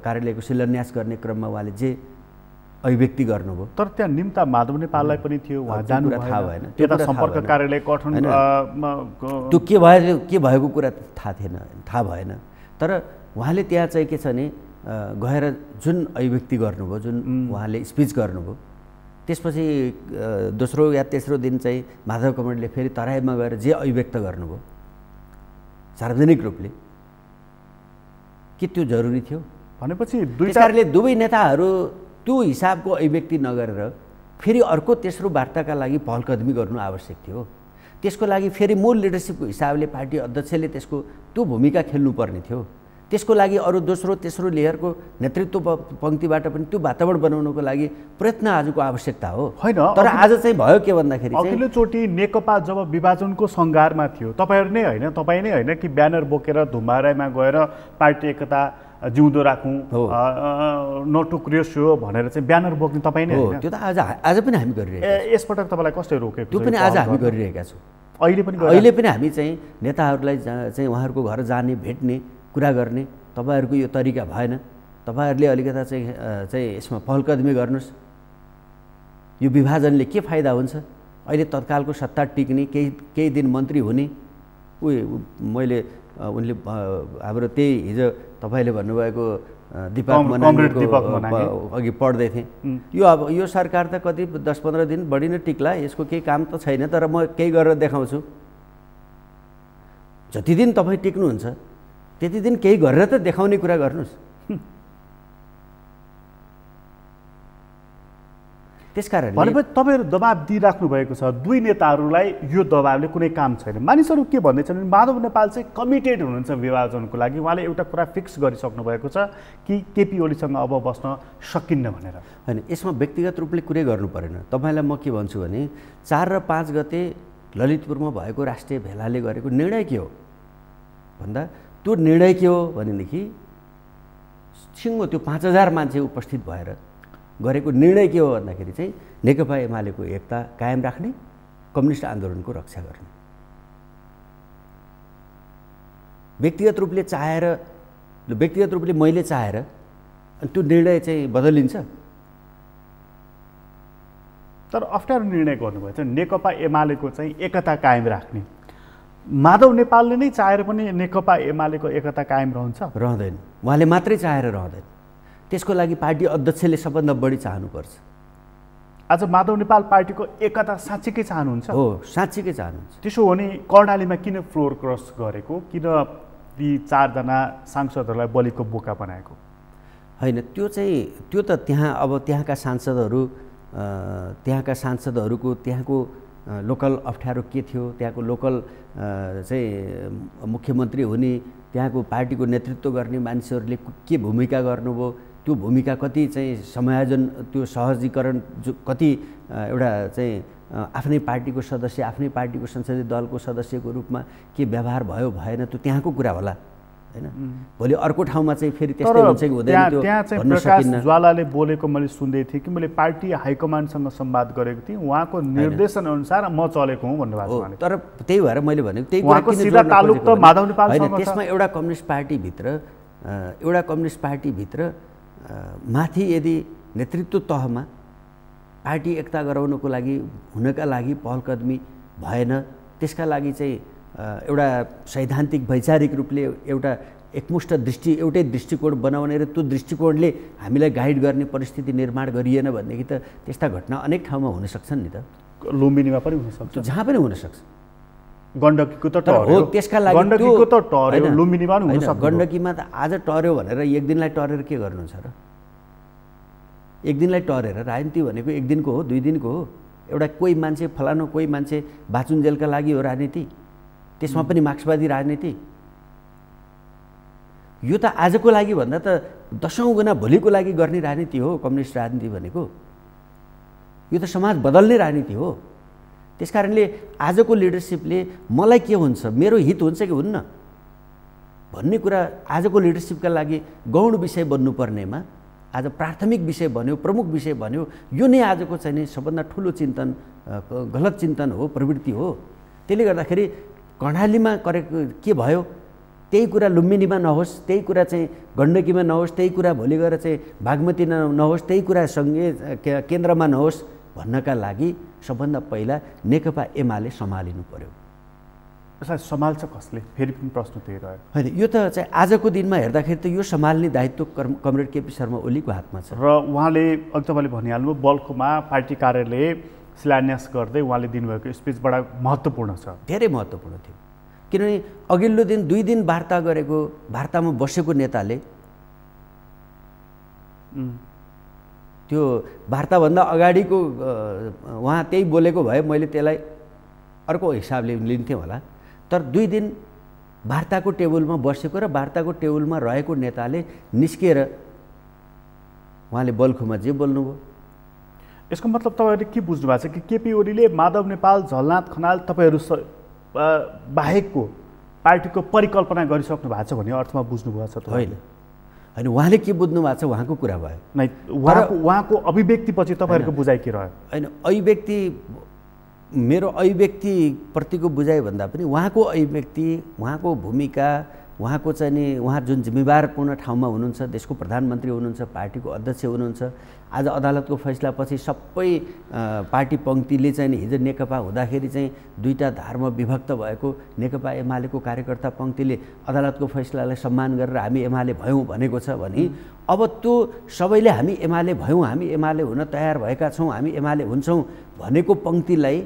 कार्यालयको शिलान्यास गर्ने क्रममा उहाँले जे अभिव्यक्ति गर्नुभयो। तर त्यहाँ निम्ता माधव नेपाललाई पनि थियो, उहाँ जानु थाहा भएन, त्यता सम्पर्क कार्यालय गठन त्यो के भयो के भएको कुरा थाहा थिएन, थाहा भएन। तर उहाँले त्यहाँ चाहिँ के छ भने गएर जुन अभिव्यक्ति गर्नुभयो, जुन उहाँले स्पिच गर्नुभयो, त्यसपछि दोस्रो या तेस्रो दिन चाहिँ माधव कमरेडले फेरि तराईमा गएर जे अभिव्यक्त गर्नुभयो सार्वजनिक रूपले, के त्यो जरुरी थियो? भनेपछि त्यस कारणले दुवै नेताहरू त्यो हिसाबको अभिव्यक्ति नगरेर फेरि अर्को तेस्रो वार्ताका लागि पहलकदमी गर्नु आवश्यक थियो। त्यसको लागि फेरि मूल लिडरसिपको हिसाबले पार्टी अध्यक्षले त्यसको त्यो भूमिका खेल्नुपर्ने थियो। त्यसको लागि अरू दोस्रो तेस्रो लेयरको नेतृत्व पङ्क्तिबाट पनि त्यो वातावरण बनाउनको लागि प्रयत्न आजको आवश्यकता हो। होइन, तर आज चाहिँ भयो के भन्दाखेरि अघिल्लोचोटि नेकपा जब विभाजनको सङ्घारमा थियो, तपाईँ नै होइन कि ब्यानर बोकेर धुमाराईमा गएर पार्टी एकता जिउँदो राखौँ, नटुक्रियोस् यो भनेर चाहिँ ब्यानर बोक्ने तपाईँ नै होइन? त्यो त आज पनि हामी गरिरहेका छौँ। यसपटक तपाईँलाई कसले रोकेको? त्यो पनि आज हामी गरिरहेका छौँ। अहिले पनि हामी चाहिँ नेताहरूलाई चाहिँ उहाँहरूको घर जाने, भेट्ने, कुरा गर्ने, तपाईँहरूको यो तरिका भएन, तपाईँहरूले अलिकता चाहिँ यसमा पहलकदमी गर्नुहोस्, यो विभाजनले के फाइदा हुन्छ, अहिले तत्कालको सत्ता टिक्ने, केही दिन मन्त्री हुने, मैले उनले हाम्रो त्यही हिजो तपाईँले भन्नुभएको दीपक मनाङको अघि पढ्दै थिएँ, यो सरकार त कति 10-15 दिन बढी नै टिक्ला, यसको केही काम त छैन, तर म केही गरेर देखाउँछु। जति दिन तपाईँ टिक्नुहुन्छ त्यति दिन केही गरेर त देखाउने कुरा गर्नुहोस्। त्यसकारण भनेपछि तपाईँहरू दबाब दिइराख्नु भएको छ दुई नेताहरूलाई, यो दबाबले कुनै काम छैन। मानिसहरू के भन्दैछन् भने माधव नेपाल चाहिँ कमिटेड हुनुहुन्छ विभाजनको लागि, उहाँले एउटा कुरा फिक्स गरिसक्नु भएको छ कि केपी ओलीसँग अब बस्न सकिन्न भनेर। होइन, यसमा व्यक्तिगत रूपले कुरै गर्नु परेन। तपाईँलाई म के भन्छु भने 4 र 5 गते ललितपुरमा भएको राष्ट्रिय भेलाले गरेको निर्णय के हो भन्दा, त्यो निर्णय के हो भनेदेखि सिङ्गो त्यो 5000 मान्छे उपस्थित भएर गरेको निर्णय के हो भन्दाखेरि चाहिँ नेकपा एमालेको एकता कायम राख्ने, कम्युनिस्ट आन्दोलनको रक्षा गर्ने। व्यक्तिगत रूपले मैले चाहेर अनि त्यो निर्णय चाहिँ बदलिन्छ? तर अप्ठ्यारो निर्णय गर्नुभयो चाहिँ नेकपा एमालेको चाहिँ एकता कायम राख्ने। माधव नेपालले नै चाहेर पनि नेकपा एमालेको एकता कायम रहँदैन। उहाँले मात्रै चाहेर रहँदैन, त्यसको लागि पार्टी अध्यक्षले सबभन्दा बढी चाहनुपर्छ। आज माधव नेपाल पार्टीको एकता साँच्चीकै चाहनुहुन्छ? हो, साँच्चीकै चाहनुहुन्छ। त्यसो हो भने कर्णालीमा किन फ्लोर क्रस गरेको, किन ती 4 जना सांसदहरूलाई बलिको बोका बनाएको? होइन, त्यो त त्यहाँका सांसदहरूको त्यहाँको लोकल अप्ठ्यारो के थियो, त्यहाँको लोकल चाहिँ मुख्यमन्त्री हुने, त्यहाँको पार्टीको नेतृत्व गर्ने मानिसहरूले के भूमिका गर्नुभयो, त्यो भूमिका कति चाहिँ समायोजन, त्यो सहजीकरण, जो कति एउटा चाहिँ आफ्नै पार्टीको सदस्य, आफ्नै पार्टीको संसदीय दलको सदस्यको रूपमा के व्यवहार भयो भएन, त्यो त्यहाँको कुरा होला हैन। भोलि अर्को ठाउँमा चाहिँ फेरि त्यस्तै हुन्छ कि हुँदैन त्यो भन्न सकिन्न। ज्वालाले बोलेको मैले सुन्दै थिएँ कि मैले पार्टी हाइकमान्डसँग संवाद गरेको थिएँ, उहाँको निर्देशन अनुसार म चलेको हुँ भन्नुभएको छ। तर त्यही भएर मैले भनेको त्यही कुरा किन सिधा तालुक त माधव नेपालसँग छ। त्यसमा एउटा कम्युनिस्ट पार्टीभित्र माथि यदि नेतृत्व तहमा पार्टी एकता गराउनको लागि हुनका लागि पहलकदमी भएन, त्यसका लागि चाहिँ एउटा सैद्धान्तिक वैचारिक रूपले एउटा एकमुष्ट एउटै दृष्टिकोण बनाउने र त्यो दृष्टिकोणले हामीलाई गाइड गर्ने परिस्थिति निर्माण गरिएन भनेदेखि त त्यस्ता घटना अनेक ठाउँमा हुन सक्छन् नि त। लुम्बिनीमा पनि हुनसक्छ, जहाँ पनि हुनसक्छ। गण्डकीको त टर्यो, त्यसका लागि गण्डकीको त टर्यो, लुम्बिनीमा पनि हुनसक्छ। गण्डकीमा त आज टर्यो भनेर एक दिनलाई टरेर के गर्नुहुन्छ र? एक दिनलाई टरेर राजनीति भनेको एक दिनको हो, 2 दिनको हो। एउटा कोही मान्छे फलानु, कोही मान्छे बाचुन्जेलका लागि हो राजनीति, त्यसमा पनि मार्क्सवादी राजनीति। यो त आजको लागि भन्दा त 10औं गुणा भोलिको लागि गर्ने राजनीति हो कम्युनिस्ट राजनीति भनेको। यो त समाज बदल्ने राजनीति हो। त्यसकारणले आजको लिडरसिपले मलाई के हुन्छ, मेरो हित हुन्छ कि हुन्न भन्ने कुरा आजको लिडरसिपका लागि गौण विषय बन्नुपर्नेमा आज प्राथमिक विषय बन्यो, प्रमुख विषय बन्यो। यो नै आजको चाहिँ नि सबभन्दा ठुलो चिन्तन, गलत चिन्तन हो, प्रवृत्ति हो। त्यसले गर्दाखेरि कर्णालीमा गरेको के भयो, त्यही कुरा लुम्बिनीमा नहोस्, त्यही कुरा चाहिँ गण्डकीमा नहोस्, त्यही कुरा भोलि गएर चाहिँ बागमती नहोस्, त्यही कुरा सँगै केन्द्रमा नहोस् भन्नका लागि सबभन्दा पहिला नेकपा एमाले सम्हालिनु पर्यो। यसलाई सम्हाल्छ कसले? फेरि पनि प्रश्न त्यही रह्यो। होइन, यो त चाहिँ आजको दिनमा हेर्दाखेरि त यो सम्हाल्ने दायित्व कमरेड केपी शर्मा ओलीको हातमा छ। र उहाँले अघि तपाईँले भनिहाल्नुभयो बल्खुमा पार्टी कार्यालय शिलान्यास गर्दै उहाँले दिनुभएको स्पिच बडा महत्त्वपूर्ण छ, धेरै महत्त्वपूर्ण थियो। किनभने अघिल्लो दिन 2 दिन वार्ता गरेको, वार्तामा बसेको नेताले त्यो वार्ताभन्दा अगाडिको उहाँ त्यही बोलेको भए मैले त्यसलाई अर्को हिसाबले लिन्थेँ होला। तर 2 दिन वार्ताको टेबलमा बसेको र वार्ताको टेबलमा रहेको नेताले निस्किएर उहाँले बल्खुमा जे बोल्नुभयो। यसको मतलब तपाईँहरूले के बुझ्नु भएको छ कि केपी ओलीले माधव नेपाल, झलनाथ खनाल तपाईँहरू बाहेकको पार्टीको परिकल्पना गरिसक्नु भएको छ भन्ने अर्थमा बुझ्नुभएको छ? होइन होइन, उहाँले के बुझ्नु भएको छ उहाँको कुरा भयो। नै उहाँको अभिव्यक्तिपछि तपाईँहरूको बुझाइ के रह्यो? होइन, अभिव्यक्ति मेरो अभिव्यक्तिप्रतिको बुझाइ भन्दा पनि उहाँको अभिव्यक्ति, उहाँको भूमिका, उहाँको चाहिँ नि उहाँ जुन जिम्मेवारपूर्ण ठाउँमा हुनुहुन्छ, देशको प्रधानमन्त्री हुनुहुन्छ, पार्टीको अध्यक्ष हुनुहुन्छ। आज अदालतको फैसलापछि सबै पार्टी पङ्क्तिले चाहिँ नि हिजो नेकपा हुँदाखेरि चाहिँ 2टा धारमा विभक्त भएको नेकपा एमालेको कार्यकर्ता पङ्क्तिले अदालतको फैसलालाई सम्मान गरेर हामी एमाले भयौँ भनेको छ भने अब त्यो सबैले हामी एमाले भयौँ, हामी एमाले हुन तयार भएका छौँ, हामी एमाले हुन्छौँ भनेको पङ्क्तिलाई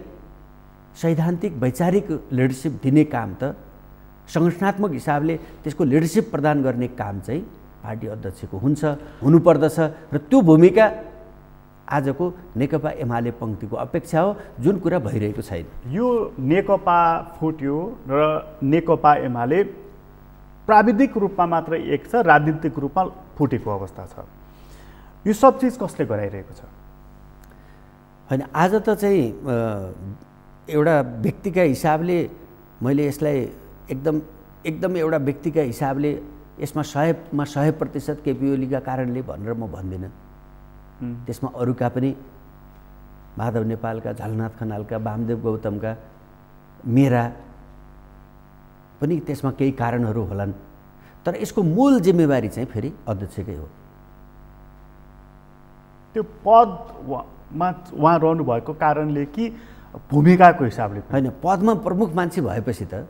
सैद्धान्तिक वैचारिक लिडरसिप दिने काम त, सङ्गठनात्मक हिसाबले त्यसको लिडरसिप प्रदान गर्ने काम चाहिँ पार्टी अध्यक्षको हुनुपर्दछ। र त्यो भूमिका आजको नेकपा एमाले पङ्क्तिको अपेक्षा हो, जुन कुरा भइरहेको छैन। यो नेकपा फुट्यो र नेकपा एमाले प्राविधिक रूपमा मात्र एक छ, राजनीतिक रूपमा फुटेको अवस्था छ। यो सब चिज कसले गराइरहेको छ? होइन, आज त चाहिँ एउटा व्यक्तिका हिसाबले मैले यसलाई एकदम एउटा व्यक्तिका हिसाबले यसमा 100% केपी ओलीका कारणले भनेर म भन्दिनँ। त्यसमा अरूका पनि, माधव नेपालका, झलनाथ खनालका, वामदेव गौतमका, मेरा पनि त्यसमा केही कारणहरू होलान्। तर यसको मूल जिम्मेवारी चाहिँ फेरि अध्यक्षकै हो। त्यो पदमा उहाँ रहनु भएको कारणले कि भूमिकाको हिसाबले? होइन, पदमा प्रमुख मान्छे भएपछि त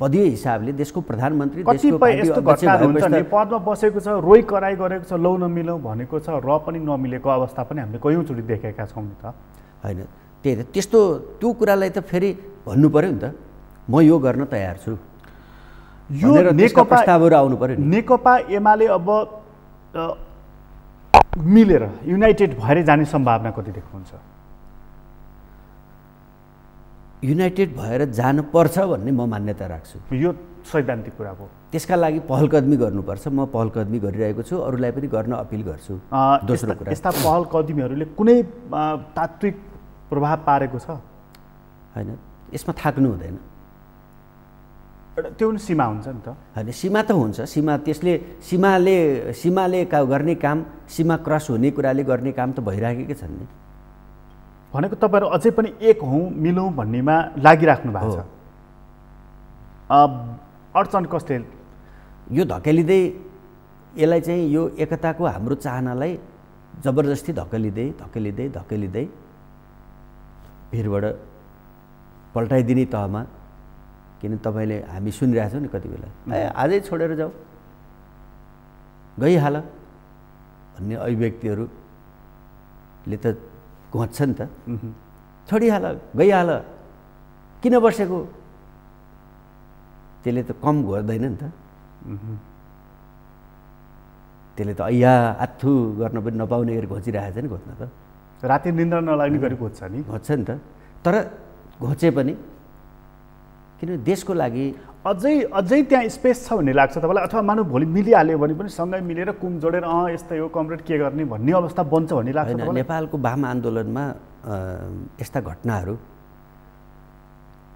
पदीय हिसाबले देशको प्रधानमन्त्री, कतिपय यस्तो घटनाहरू हुन्छ नि, पदमा बसेको छ, रोइ कराई गरेको छ, लौ नमिलौँ भनेको छ, र पनि नमिलेको अवस्था पनि हामीले कयौँचोटि देखेका छौँ नि त। होइन, त्यस्तो त्यो कुरालाई त फेरि भन्नु पऱ्यो नि त, म यो गर्न तयार छु। यो नेकपा प्रस्तावहरू आउनु पऱ्यो। नेकपा एमाले अब मिलेर युनाइटेड भएर जाने सम्भावना कति देख्नुहुन्छ? युनाइटेड भएर जानुपर्छ भन्ने म मान्यता राख्छु। यो सैद्धान्तिक कुरा हो। त्यसका लागि पहलकदमी गर्नुपर्छ। म पहलकदमी गरिरहेको छु, अरूलाई पनि गर्न अपिल गर्छु। दोस्रो कुरा, यस्ता पहलकदमीहरूले कुनै तात्विक प्रभाव पारेको छ? होइन, यसमा थाक्नु हुँदैन। त्यो पनि सीमा हुन्छ नि त। होइन, सीमा त हुन्छ। सीमाले गर्ने काम, सीमा क्रस हुने कुराले गर्ने काम त भइराखेकै छन् नि। भनेको तपाईँहरू अझै पनि एक हौँ, मिलौँ भन्नेमा लागिराख्नु भएको छ। अडचन कसले यो धकेलिँदै, यसलाई चाहिँ यो एकताको हाम्रो चाहनालाई जबरजस्ती धकेलिँदै भिरबाट पल्टाइदिने तहमा, किन तपाईँले हामी सुनिरहेछौँ नि कति बेला, आजै छोडेर जाऊ, गइहाल भन्ने अभिव्यक्तिहरूले त घोच्छ नि त। छोडिहाल, गइहाल, किन बसेको, त्यसले त कम गर्दैन नि त। त्यसले त अय्या आत्थु गर्न पनि नपाउने गरी घोचिरहेको छ नि, घोच्न त। राति निन्द्रा नलाग्ने गरी घोच्छ नि। घोच्छ नि त। तर घोचे पनि किन देशको लागि अझै त्यहाँ स्पेस छ भन्ने लाग्छ तपाईँलाई? अथवा मानव भोलि मिलिहाल्यो भने पनि सँगै मिलेर कुम जोडेर यस्तै हो कमरेड के गर्ने भन्ने अवस्था बन्छ भन्ने लाग्छ तपाईँलाई? नेपालको वाम आन्दोलनमा यस्ता घटनाहरू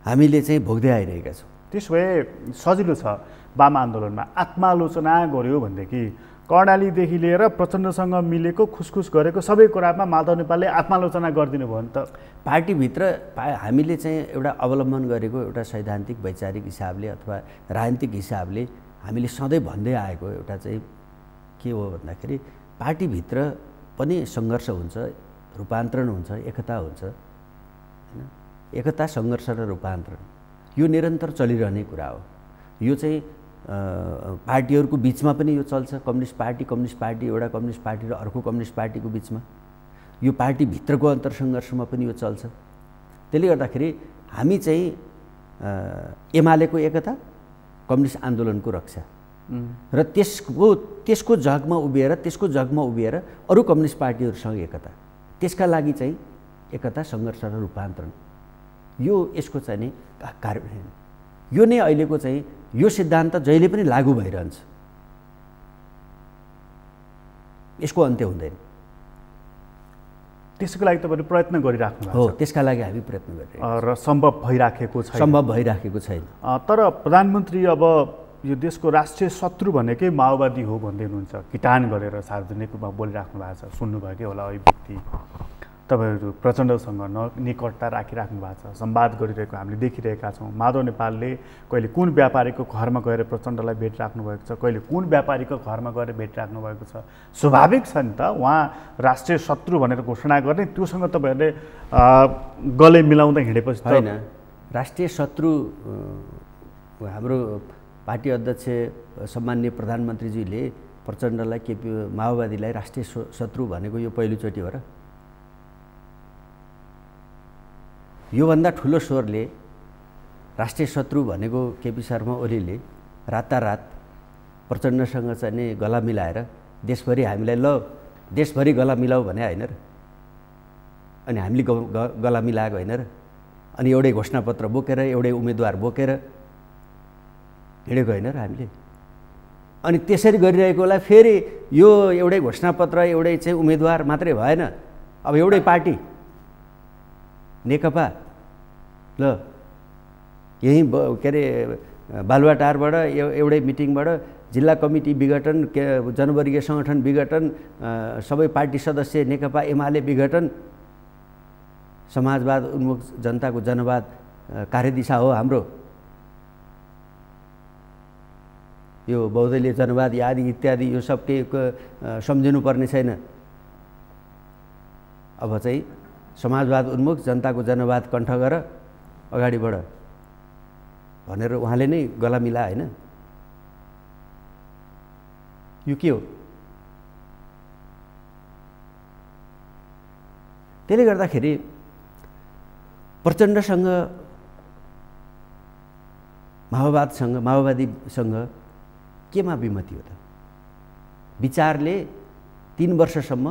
हामीले चाहिँ भोग्दै आइरहेका छौँ। त्यसो भए सजिलो छ वाम आन्दोलनमा आत्मालोचना गऱ्यो भनेदेखि कर्णालीदेखि लिएर प्रचण्डसँग मिलेको खुसखुस गरेको सबै कुरामा माधव नेपालले आत्मालोचना गरिदिनु भयो नि त। पार्टीभित्र हामीले चाहिँ एउटा अवलम्बन गरेको एउटा सैद्धान्तिक वैचारिक हिसाबले अथवा राजनीतिक हिसाबले हामीले सधैँ भन्दै आएको एउटा चाहिँ के हो भन्दाखेरि पार्टीभित्र पनि सङ्घर्ष हुन्छ, रूपान्तरण हुन्छ, एकता हुन्छ हैन। एकता, सङ्घर्ष र रूपान्तरण यो निरन्तर चलिरहने कुरा हो। यो चाहिँ पार्टीहरूको बिचमा पनि यो चल्छ। कम्युनिस्ट पार्टी एउटा कम्युनिस्ट पार्टी र अर्को कम्युनिस्ट पार्टीको बिचमा यो पार्टीभित्रको अन्तरसङ्घर्षमा पनि यो चल्छ। त्यसले गर्दाखेरि हामी चाहिँ एमालेको एकता, कम्युनिस्ट आन्दोलनको रक्षा र त्यसको जगमा उभिएर अरू कम्युनिस्ट पार्टीहरूसँग एकता, त्यसका लागि चाहिँ एकता, सङ्घर्ष र रूपान्तरण यो यसको चाहिँ नि कार्यान्वयन। यो नै अहिलेको चाहिँ यो सिद्धान्त जहिले पनि लागू भइरहन्छ, यसको अन्त्य हुँदैन। त्यसको लागि तपाईँले प्रयत्न गरिराख्नु भएको छ? हो, त्यसका लागि हामी प्रयत्न गरिरहेका र सम्भव भइराखेको छैन। तर प्रधानमन्त्री अब यो देशको राष्ट्रिय शत्रु भनेकै माओवादी हो भन्दै हुनुहुन्छ, किटान गरेर सार्वजनिक रूपमा बोलिराख्नु भएको छ। सुन्नुभएकै होला अभिव्यक्ति। तपाईँहरू प्रचण्डसँग निकटता राखिराख्नु भएको छ, संवाद गरिरहेको हामीले देखिरहेका छौँ। माधव नेपालले कहिले कुन व्यापारीको घरमा गएर प्रचण्डलाई भेटिराख्नु भएको छ, कहिले कुन व्यापारीको घरमा गएर भेटिराख्नु भएको छ। स्वाभाविक छ नि त, उहाँ राष्ट्रिय शत्रु भनेर घोषणा गर्ने, त्योसँग तपाईँहरूले गले मिलाउँदै हिँडेपछि त होइन। राष्ट्रिय शत्रु हाम्रो पार्टी अध्यक्ष सम्माननीय प्रधानमन्त्रीजीले प्रचण्डलाई माओवादीलाई राष्ट्रिय शत्रु भनेको यो पहिलोचोटि हो र? योभन्दा ठुलो स्वरले राष्ट्रिय शत्रु भनेको केपी शर्मा ओलीले रातारात प्रचण्डसँग चाहिँ नि गला मिलाएर देशभरि हामीलाई देशभरि गला मिलाऊ भने होइन र? अनि हामीले गला मिलाएको होइन र? अनि एउटै घोषणापत्र बोकेर एउटै उम्मेदवार बोकेर हिँडेको होइन र हामीले? अनि त्यसरी गरिरहेकोलाई फेरि यो एउटै घोषणापत्र, एउटै चाहिँ उम्मेदवार मात्रै भएन, अब एउटै पार्टी नेकपा ल यहीँ के अरे बालुवाटारबाट एउटै मिटिङबाट जिल्ला कमिटी विघटन, जनवर्गीय सङ्गठन विघटन, सबै पार्टी सदस्य नेकपा एमाले विघटन, समाजवाद उन्मुख जनताको जनवाद कार्यदिशा हो हाम्रो। यो बहुदलीय जनवाद आदि इत्यादि यो सब के सम्झिनु पर्ने छैन। अब चाहिँ समाजवाद उन्मुख जनताको जनवाद कण्ठ गर, अगाडि बढ भनेर उहाँले नै गला मिला होइन? यो के हो? त्यसले गर्दाखेरि प्रचण्डसँग माओवादीसँग केमा विमति हो त? विचारले 3 वर्षसम्म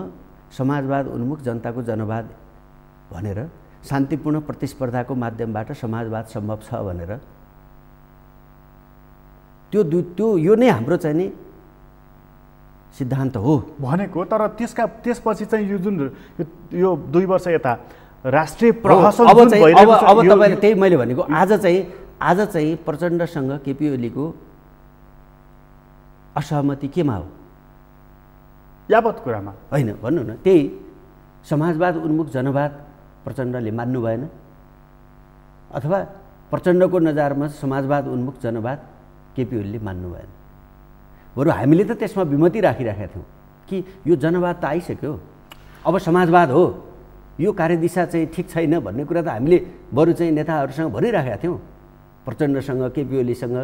समाजवाद उन्मुख जनताको जनवाद भनेर शान्तिपूर्ण प्रतिस्पर्धाको माध्यमबाट समाजवाद सम्भव छ भनेर त्यो यो नै हाम्रो चाहिँ नि सिद्धान्त हो भनेको। तर त्यसपछि चाहिँ यो जुन यो 2 वर्ष यता राष्ट्रिय प्रहसन अब तपाईँले त्यही मैले भनेको आज चाहिँ प्रचण्डसँग केपी ओलीको असहमति केमा हो? यावत कुरामा होइन भन्नु न। त्यही समाजवाद उन्मुख जनवाद प्रचण्डले मान्नु भएन, अथवा प्रचण्डको नजरमा समाजवाद उन्मुख जनवाद केपी ओलीले मान्नु भएन। बरु हामीले त त्यसमा विमति राखिराखेका थियौँ कि यो जनवाद त आइसक्यो, अब समाजवाद हो, यो कार्यदिशा चाहिँ ठिक छैन भन्ने कुरा त हामीले बरु चाहिँ नेताहरूसँग भनिराखेका थियौँ। प्रचण्डसँग केपी ओलीसँग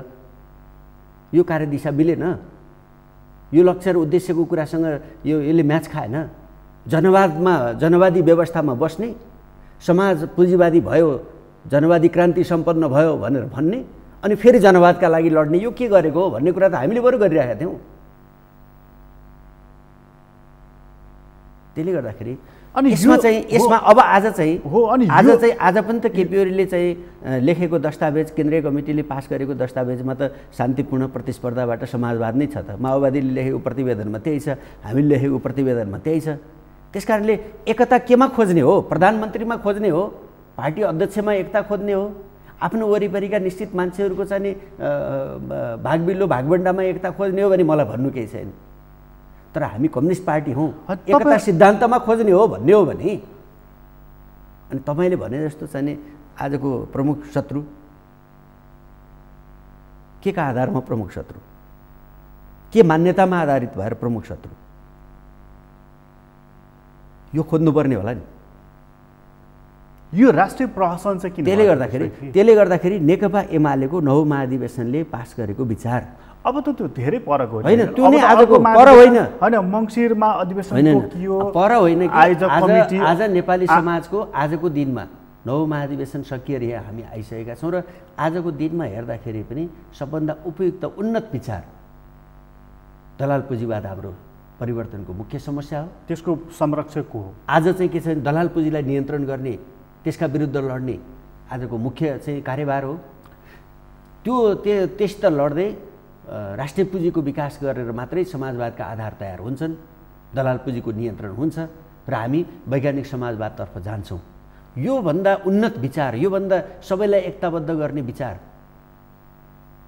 यो कार्यदिशा मिलेन, यो लक्ष्य र उद्देश्यको कुरासँग यसले म्याच खाएन। जनवादी व्यवस्थामा बस्ने, समाज पुँजीवादी भयो, जनवादी क्रान्ति सम्पन्न भयो भनेर भन्ने, अनि फेरि जनवादका लागि लड्ने, यो के गरेको हो भन्ने कुरा त हामीले बरु गरिरहेका थियौँ। त्यसले गर्दाखेरि अनि यसमा अब आज पनि त केपी ओलीले चाहिँ लेखेको दस्तावेज, केन्द्रीय कमिटीले पास गरेको दस्तावेजमा त शान्तिपूर्ण प्रतिस्पर्धाबाट समाजवाद नै छ त। माओवादीले लेखेको प्रतिवेदनमा त्यही छ, हामीले लेखेको प्रतिवेदनमा त्यही छ। त्यसकारणले एकता केमा खोज्ने हो? प्रधानमन्त्रीमा खोज्ने हो, पार्टी अध्यक्षमा एकता खोज्ने हो, आफ्नो वरिपरिका निश्चित मान्छेहरूको चाहिँ नि भागबिल्लो भागबन्डामा एकता खोज्ने हो भने मलाई भन्नु केही छैन। तर हामी कम्युनिस्ट पार्टी हौँ, एकता सिद्धान्तमा खोज्ने हो भन्ने हो भने अनि तपाईँले भने जस्तो चाहिँ नि आजको प्रमुख शत्रु के का आधारमा प्रमुख शत्रु, के मान्यतामा आधारित भएर प्रमुख शत्रु, यो खोज्नुपर्ने होला नि। यो राष्ट्रिय प्रहसन चाहिँ किन? त्यसले गर्दाखेरि नेकपा एमालेको 9 महाधिवेशनले पास गरेको विचार अब त त्यो धेरै परक होइन, त्यो नै आजको पर होइन, मङ्सिरमा अधिवेशन तोकियो, पर होइन कि आज नेपाली समाजको आजको दिनमा 9 महाधिवेशन सकिएर यहाँ हामी आइसकेका छौँ र आजको दिनमा हेर्दाखेरि पनि सबभन्दा उपयुक्त उन्नत विचार दलाल पुँजीवाद हाम्रो परिवर्तनको मुख्य समस्या हो। त्यसको संरक्षक को हो? आज चाहिँ के छ, दलाल पुँजीलाई नियन्त्रण गर्ने, त्यसका विरुद्ध लड्ने आजको मुख्य चाहिँ कार्यभार हो। त्यसित लड्दै राष्ट्रिय पुँजीको विकास गरेर मात्रै समाजवादका आधार तयार हुन्छन्, दलाल पुँजीको नियन्त्रण हुन्छ र हामी वैज्ञानिक समाजवादतर्फ जान्छौँ। योभन्दा उन्नत विचार, योभन्दा सबैलाई एकताबद्ध गर्ने विचार,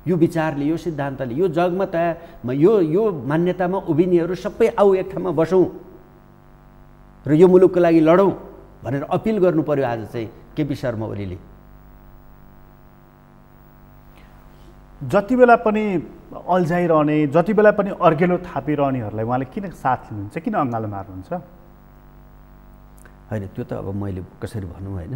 यो विचारले, यो सिद्धान्तले, यो जगमा यो मान्यतामा उभिनेहरू सबै आऊ एक ठाउँमा बसौँ र यो मुलुकको लागि लडौँ भनेर अपिल गर्नु पर्यो आज चाहिँ केपी शर्मा ओलीले। जति बेला पनि अल्झाइरहने, जति बेला पनि अर्गेलो थापिरहनेहरूलाई उहाँले किन साथ लिनुहुन्छ, किन अँगालो मार्नुहुन्छ? होइन, त्यो त अब मैले कसरी भनौँ, होइन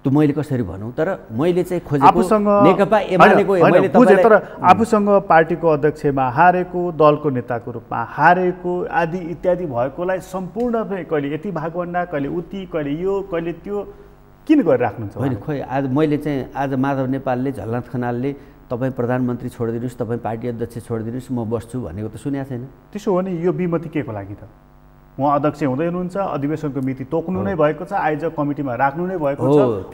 त्यो मैले कसरी भनौँ, तर मैले चाहिँ खोजेको नेकपा एमालेको तर आफूसँग पार्टीको अध्यक्षमा हारेको, दलको नेताको रूपमा हारेको आदि इत्यादि भएकोलाई सम्पूर्ण कहिले यति भागभन्डा, कहिले उति, कहिले यो, कहिले त्यो किन गरिराख्नुहुन्छ? होइन, खोइ आज मैले चाहिँ आज माधव नेपालले, झलनाथ खनालले तपाईँ प्रधानमन्त्री छोडिदिनुहोस्, तपाईँ पार्टी अध्यक्ष छोडिदिनुहोस्, म बस्छु भनेको त सुनेको छैन। त्यसो हो भने यो विमति के को लागि त? उहाँ अध्यक्ष हुँदै हुनुहुन्छ, अधिवेशनको मिति तोक्नु नै भएको छ, आयोजक कमिटीमा राख्नु नै भएको छ।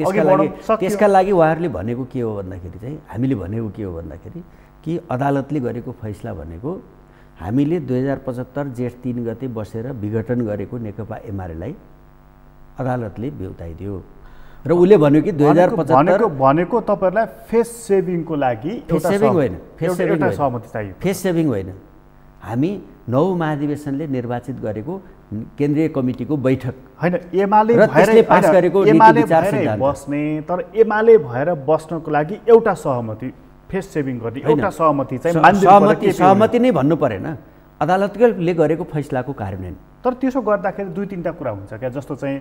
त्यसका लागि उहाँहरूले भनेको के हो भन्दाखेरि चाहिँ, हामीले भनेको के हो भन्दाखेरि कि अदालतले गरेको फैसला भनेको हामीले 2075 जेठ 3 गते बसेर विघटन गरेको नेकपा एमालेलाई अदालतले बेउताइदियो र उसले भन्यो कि 2075 भनेको तपाईँहरूलाई फेस सेभिङको लागि फेस सेभिङ होइन, एउटा सहमति चाहियो। फेस सेभिङ होइन, हामी 9 महाधिवेशनले निर्वाचित गरेको केन्द्रीय कमिटीको बैठक होइन, एमाले पास गरेको नीति विचार सिद्धान्त बस्ने, तर एमाले भएर बस्नको लागि एउटा सहमति, फेस सेभिङ गर्ने एउटा सहमति चाहिँ सहमति नै भन्नु परेन, अदालतले गरेको फैसलाको कार्यान्वयन। तर त्यसो गर्दाखेरि 2-3टा कुरा हुन्छ क्या, जस्तो चाहिँ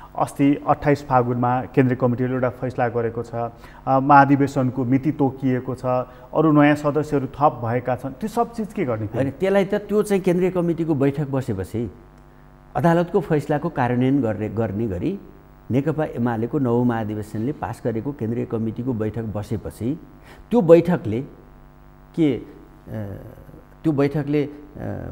अस्ति 28 फागुनमा केन्द्रीय कमिटीले एउटा फैसला गरेको छ, महाधिवेशनको मिति तोकिएको छ, अरू नयाँ सदस्यहरू थप भएका छन्, त्यो सब चिज के गर्ने? होइन, त्यसलाई त त्यो चाहिँ केन्द्रीय कमिटीको बैठक बसेपछि अदालतको फैसलाको कार्यान्वयन गर्ने गरी नेकपा एमालेको 9 महाधिवेशनले पास गरेको केन्द्रीय कमिटीको बैठक बसेपछि त्यो बैठकले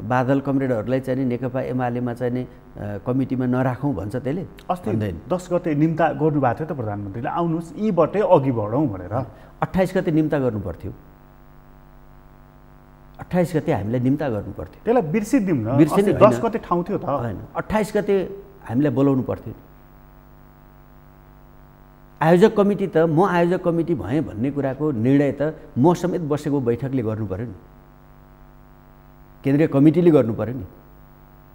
बादल कमरेडहरूलाई चाहिँ नेकपा एमालेमा चाहिँ कमिटीमा नराखौँ भन्छ। त्यसले अस्ति 10 गते निम्ता गर्नुभएको थियो त प्रधानमन्त्रीले, आउनुहोस् यीबाटै अघि बढौँ भनेर। 28 गते निम्ता गर्नु पर्थ्यो, 28 गते हामीलाई निम्ता गर्नु पर्थ्यो, त्यसलाई बिर्सिदिउँ न। 10 गते ठाउँ थियो त, होइन 28 गते हामीलाई बोलाउनु पर्थ्यो। आयोजक कमिटी त म आयोजक कमिटी भएँ भन्ने कुराको निर्णय त म समेत बसेको बैठकले गर्नु पर्यो नि, केन्द्रीय कमिटीले गर्नु पर्यो नि,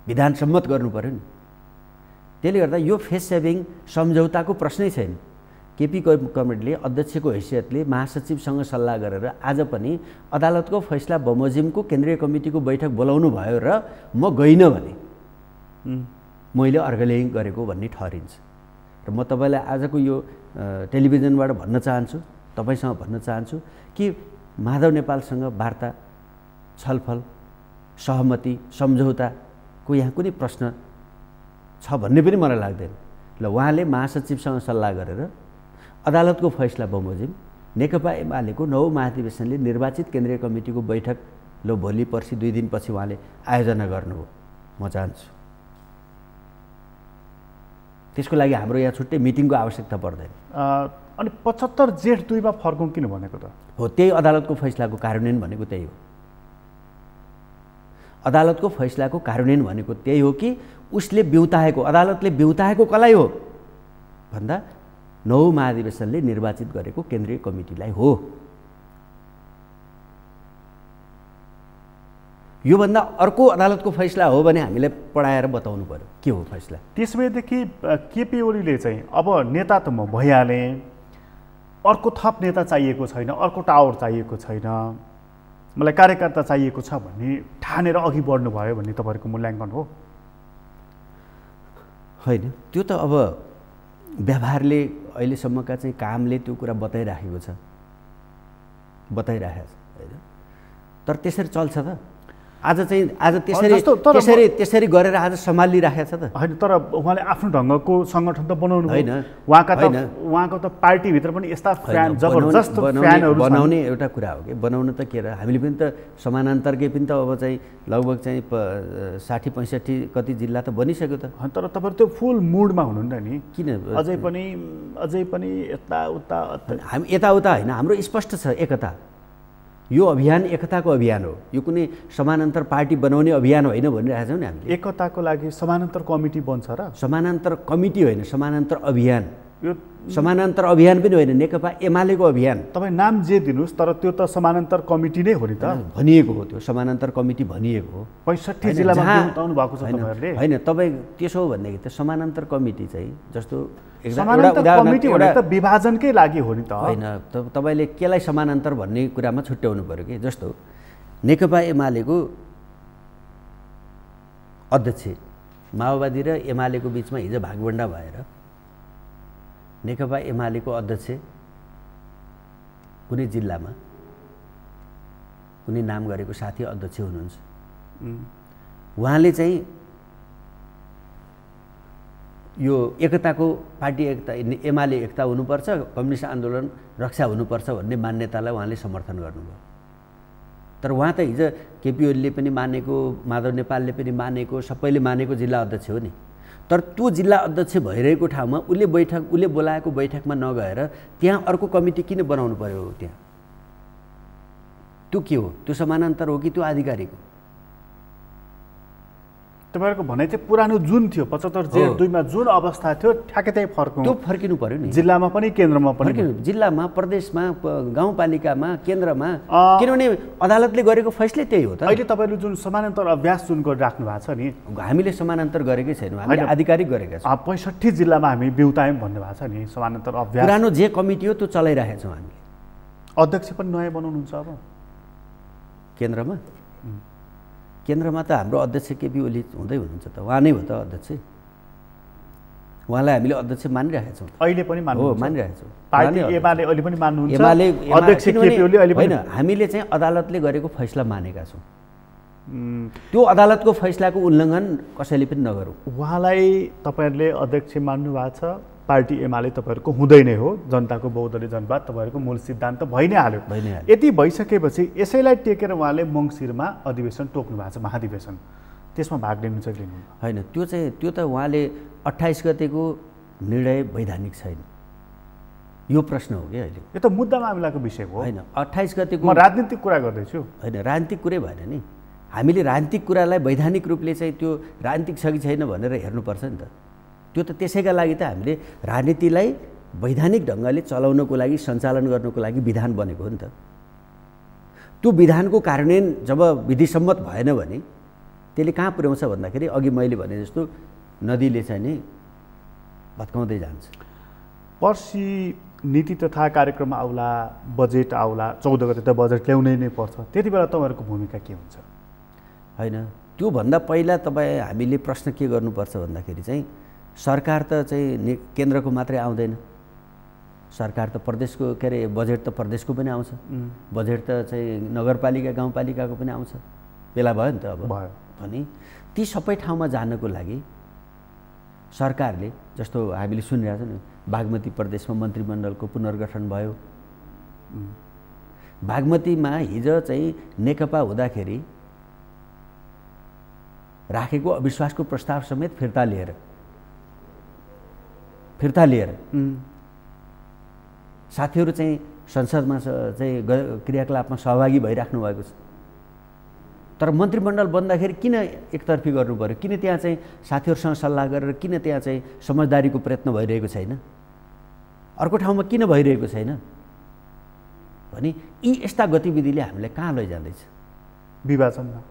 विधान सम्मत गर्नु पर्यो नि। त्यसले गर्दा यो फेस सेभिङ सम्झौताको प्रश्नै छैन। केपी कमरेडले अध्यक्षको हैसियतले महासचिवसँग सल्लाह गरेर आज पनि अदालतको फैसला बमोजिमको केन्द्रीय कमिटीको बैठक बोलाउनु भयो र म गइनँ भने मैले अर्घले गरेको भन्ने ठहरिन्छ। र म तपाईँलाई आजको यो टेलिभिजनबाट भन्न चाहन्छु, तपाईँसँग भन्न चाहन्छु कि माधव नेपालसँग वार्ता, छलफल, सहमति, सम्झौताको यहाँ कुनै प्रश्न छ भन्ने पनि मलाई लाग्दैन। ल उहाँले महासचिवसँग सल्लाह गरेर अदालतको फैसला बमोजिम नेकपा एमालेको 9 महाधिवेशनले निर्वाचित केन्द्रीय कमिटीको बैठक ल भोलि पर्सि 2 दिनपछि उहाँले आयोजना गर्नुभयो, म चाहन्छु। त्यसको लागि हाम्रो यहाँ छुट्टै मिटिङको आवश्यकता पर्दैन। अनि 75 जेठ 2 मा फर्कौँ किन भनेको त हो, त्यही अदालतको फैसलाको कार्यान्वयन भनेको त्यही हो। अदालतको फैसलाको कार्यान्वयन भनेको त्यही हो कि उसले बिउताएको, अदालतले बिउताएको कसलाई हो भन्दा 9 महाधिवेशनले निर्वाचित गरेको केन्द्रीय कमिटीलाई हो। योभन्दा अर्को अदालतको फैसला हो भने हामीलाई पढाएर बताउनु पर्यो के हो फैसला। त्यसभएदेखि केपी ओलीले चाहिँ अब नेता त म भइहालेँ, अर्को थप नेता चाहिएको छैन, अर्को टावर चाहिएको छैन, मलाई कार्यकर्ता चाहिएको छ भन्ने ठानेर अघि बढ्नुभयो भन्ने तपाईँहरूको मूल्याङ्कन हो? होइन, त्यो त अब व्यवहारले अहिलेसम्मका चाहिँ कामले त्यो कुरा बताइराखेको छ होइन। तर त्यसरी चल्छ त? आज त्यसरी गरेर आज सम्हालिराखेको छ त होइन। तर उहाँले आफ्नो ढङ्गको सङ्गठन त बनाउनु होइन। उहाँको त पार्टीभित्र पनि यस्ता फ्यान जबरजस्त फ्यानहरू बनाउने एउटा कुरा हो कि बनाउन त के र हामीले पनि त समानान्तरकै पनि त अब चाहिँ लगभग चाहिँ 60-65 कति जिल्ला त बनिसक्यो त। तर तपाईँहरू त्यो फुल मुडमा हुनुहुन्न नि किन? अझै पनि यताउता हामी यताउता होइन, हाम्रो स्पष्ट छ एकता। यो अभियान एकताको अभियान हो, यो कुनै समानान्तर पार्टी बनाउने अभियान होइन भनिरहेको छौँ नि हामीले। एकताको लागि समानान्तर कमिटी बन्छ र? समानान्तर कमिटी होइन, समानान्तर अभियान। यो समानान्तर अभियान पनि होइन, नेकपा एमालेको अभियान। तपाईँ नाम जे दिनुहोस् तर त्यो त समानान्तर कमिटी नै हो नि त। भनिएको हो, त्यो समानान्तर कमिटी भनिएको हो। 65 जिल्लामा बताउनु भएको छ तपाईँहरूले। होइन, तपाईँ त्यसो हो भनेदेखि त समानान्तर कमिटी चाहिँ जस्तो कमिटी भने त विभाजनकै लागि हो नि त। होइन, तपाईँले केलाई समानान्तर भन्ने कुरामा छुट्याउनु पऱ्यो कि। जस्तो नेकपा एमालेको अध्यक्ष माओवादी र एमालेको बिचमा हिजो भागबन्डा भएर नेकपा एमालेको अध्यक्ष कुनै जिल्लामा कुनै नाम गरेको साथी अध्यक्ष हुनुहुन्छ, उहाँले चाहिँ यो एकताको पार्टी एकता एमाले एकता हुनुपर्छ, कम्युनिस्ट आन्दोलन रक्षा हुनुपर्छ भन्ने मान्यतालाई उहाँले समर्थन गर्नुभयो। तर उहाँ त हिजो केपी ओलीले पनि मानेको, माधव नेपालले पनि मानेको, सबैले मानेको जिल्ला अध्यक्ष हो नि। तर त्यो जिल्ला अध्यक्ष भइरहेको ठाउँमा उसले बोलाएको बैठकमा नगएर त्यहाँ अर्को कमिटी किन बनाउनु पर्यो? त्यहाँ त्यो के हो? त्यो समानान्तर हो कि त्यो आधिकारिक हो? तपाईँहरूको भनाइ चाहिँ पुरानो जुन थियो 75/02 मा जुन अवस्था थियो ठ्याक्कै त्यही फर्किनु पर्यो नि। जिल्लामा पनि केन्द्रमा पनि, जिल्लामा, प्रदेशमा, गाउँपालिकामा, केन्द्रमा। किनभने अदालतले गरेको फैसलै त्यही हो त। अहिले तपाईँले जुन समानान्तर अभ्यास जुन गरिराख्नु भएको छ नि, हामीले समानान्तर गरेकै छैनौँ, हामीले आधिकारिक गरेका छौँ। 65 जिल्लामा हामी बिउतायौँ भन्नुभएको छ नि समानान्तर अभ्यास। पुरानो जे कमिटी हो त्यो चलाइरहेका छौँ हामीले। अध्यक्ष पनि नयाँ बनाउनुहुन्छ अब केन्द्रमा? केन्द्रमा त हाम्रो अध्यक्ष केपी ओली हुँदै हुनुहुन्छ त, उहाँ नै हो त अध्यक्ष। उहाँलाई हामीले अध्यक्ष मानिरहेका छौँ, अहिले पनि मानिरहेका छौँ। पार्टी एमाले अहिले पनि मान्नुहुन्छ? एमाले अध्यक्ष केपी ओली अहिले पनि होइन, हामीले चाहिँ अदालतले गरेको फैसला मानेका छौँ। त्यो अदालतको फैसलाको उल्लङ्घन कसैले पनि नगरौँ। उहाँलाई तपाईँहरूले अध्यक्ष मान्नु भएको छ, पार्टी एमाले तपाईँहरूको हुँदै नै हो, जनताको बहुदलीय जनवाद तपाईँहरूको मूल सिद्धान्त भइ नै हाल्यो। यति भइसकेपछि यसैलाई टेकेर उहाँले मङ्सिरमा अधिवेशन टोक्नु भएको छ, महाधिवेशन। त्यसमा भाग लिनु चाहिँ लिनु होइन? त्यो त उहाँले 28 गतेको निर्णय वैधानिक छैन, यो प्रश्न हो कि अहिले। यो त मुद्दा मामिलाको विषय हो। होइन, 28 गतेको म राजनीतिक कुरा गर्दैछु। होइन, राजनीतिक कुरै भएन नि। हामीले राजनीतिक कुरालाई वैधानिक रूपले चाहिँ त्यो राजनीतिक छ कि छैन भनेर हेर्नुपर्छ नि त। त्यो त त्यसैका लागि त हामीले राजनीतिलाई वैधानिक ढङ्गले चलाउनको लागि, सञ्चालन गर्नको लागि विधान बनेको हो नि त। त्यो विधानको कार्यान्वयन जब विधिसम्मत भएन भने त्यसले कहाँ पुर्याउँछ भन्दाखेरि अघि मैले भने जस्तो नदीले चाहिँ नि भत्काउँदै जान्छ। पर्सि नीति तथा कार्यक्रम आउला, बजेट आउला, 14 गते त बजेट ल्याउनै नै पर्छ। त्यति बेला तपाईँहरूको भूमिका के हुन्छ? होइन, त्योभन्दा पहिला हामीले प्रश्न के गर्नुपर्छ भन्दाखेरि चाहिँ सरकार त चाहिँ केन्द्रको मात्रै आउँदैन, सरकार त प्रदेशको के अरे बजेट त प्रदेशको पनि आउँछ, बजेट त चाहिँ नगरपालिका गाउँपालिकाको पनि आउँछ। बेला भयो नि त अब भने ती सबै ठाउँमा जानको लागि सरकारले, जस्तो हामीले सुनिरहेको छौँ नि, बागमती प्रदेशमा मन्त्रीमण्डलको पुनर्गठन भयो। बागमतीमा हिजो चाहिँ नेकपा हुँदाखेरि राखेको अविश्वासको प्रस्ताव समेत फिर्ता लिएर साथीहरू चाहिँ संसदमा चाहिँ क्रियाकलापमा सहभागी भइराख्नु भएको छ। तर मन्त्रीमण्डल बन्दाखेरि किन एकतर्फी गर्नु पर्यो? किन त्यहाँ चाहिँ साथीहरूसँग सल्लाह गरेर किन त्यहाँ चाहिँ समझदारीको प्रयत्न भइरहेको छैन? अर्को ठाउँमा किन भइरहेको छैन भने यी यस्ता गतिविधिले हामीलाई कहाँ लैजाँदैछ? विभाजनमा।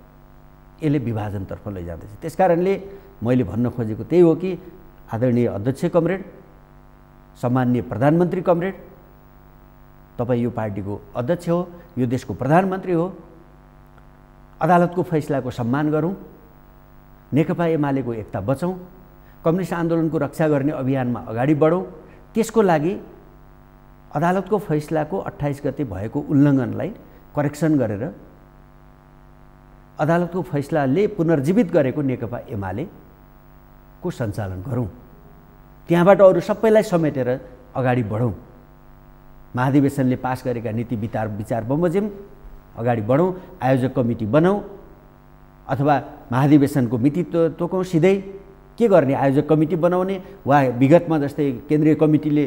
यसले विभाजनतर्फ लैजाँदैछ। त्यसकारणले मैले भन्न खोजेको त्यही हो कि आदरणीय अध्यक्ष कमरेड, सम्माननीय प्रधानमन्त्री कमरेड, तपाईँ यो पार्टीको अध्यक्ष हो, यो देशको प्रधानमन्त्री हो, अदालतको फैसलाको सम्मान गरौँ, नेकपा एमालेको एकता बचाउँ, कम्युनिस्ट आन्दोलनको रक्षा गर्ने अभियानमा अगाडि बढौँ। त्यसको लागि अदालतको फैसलाको 28 गते भएको उल्लङ्घनलाई करेक्सन गरेर अदालतको फैसलाले पुनर्जीवित गरेको नेकपा एमालेको सञ्चालन गरौँ। त्यहाँबाट अरू सबैलाई समेटेर अगाडि बढौँ। महाधिवेशनले पास गरेका नीति विचार बमोजिम अगाडि बढौँ, आयोजक कमिटी बनाऊ अथवा महाधिवेशनको मिति तोकौँ। सिधै के गर्ने, आयोजक कमिटी बनाउने वा विगतमा जस्तै केन्द्रीय कमिटीले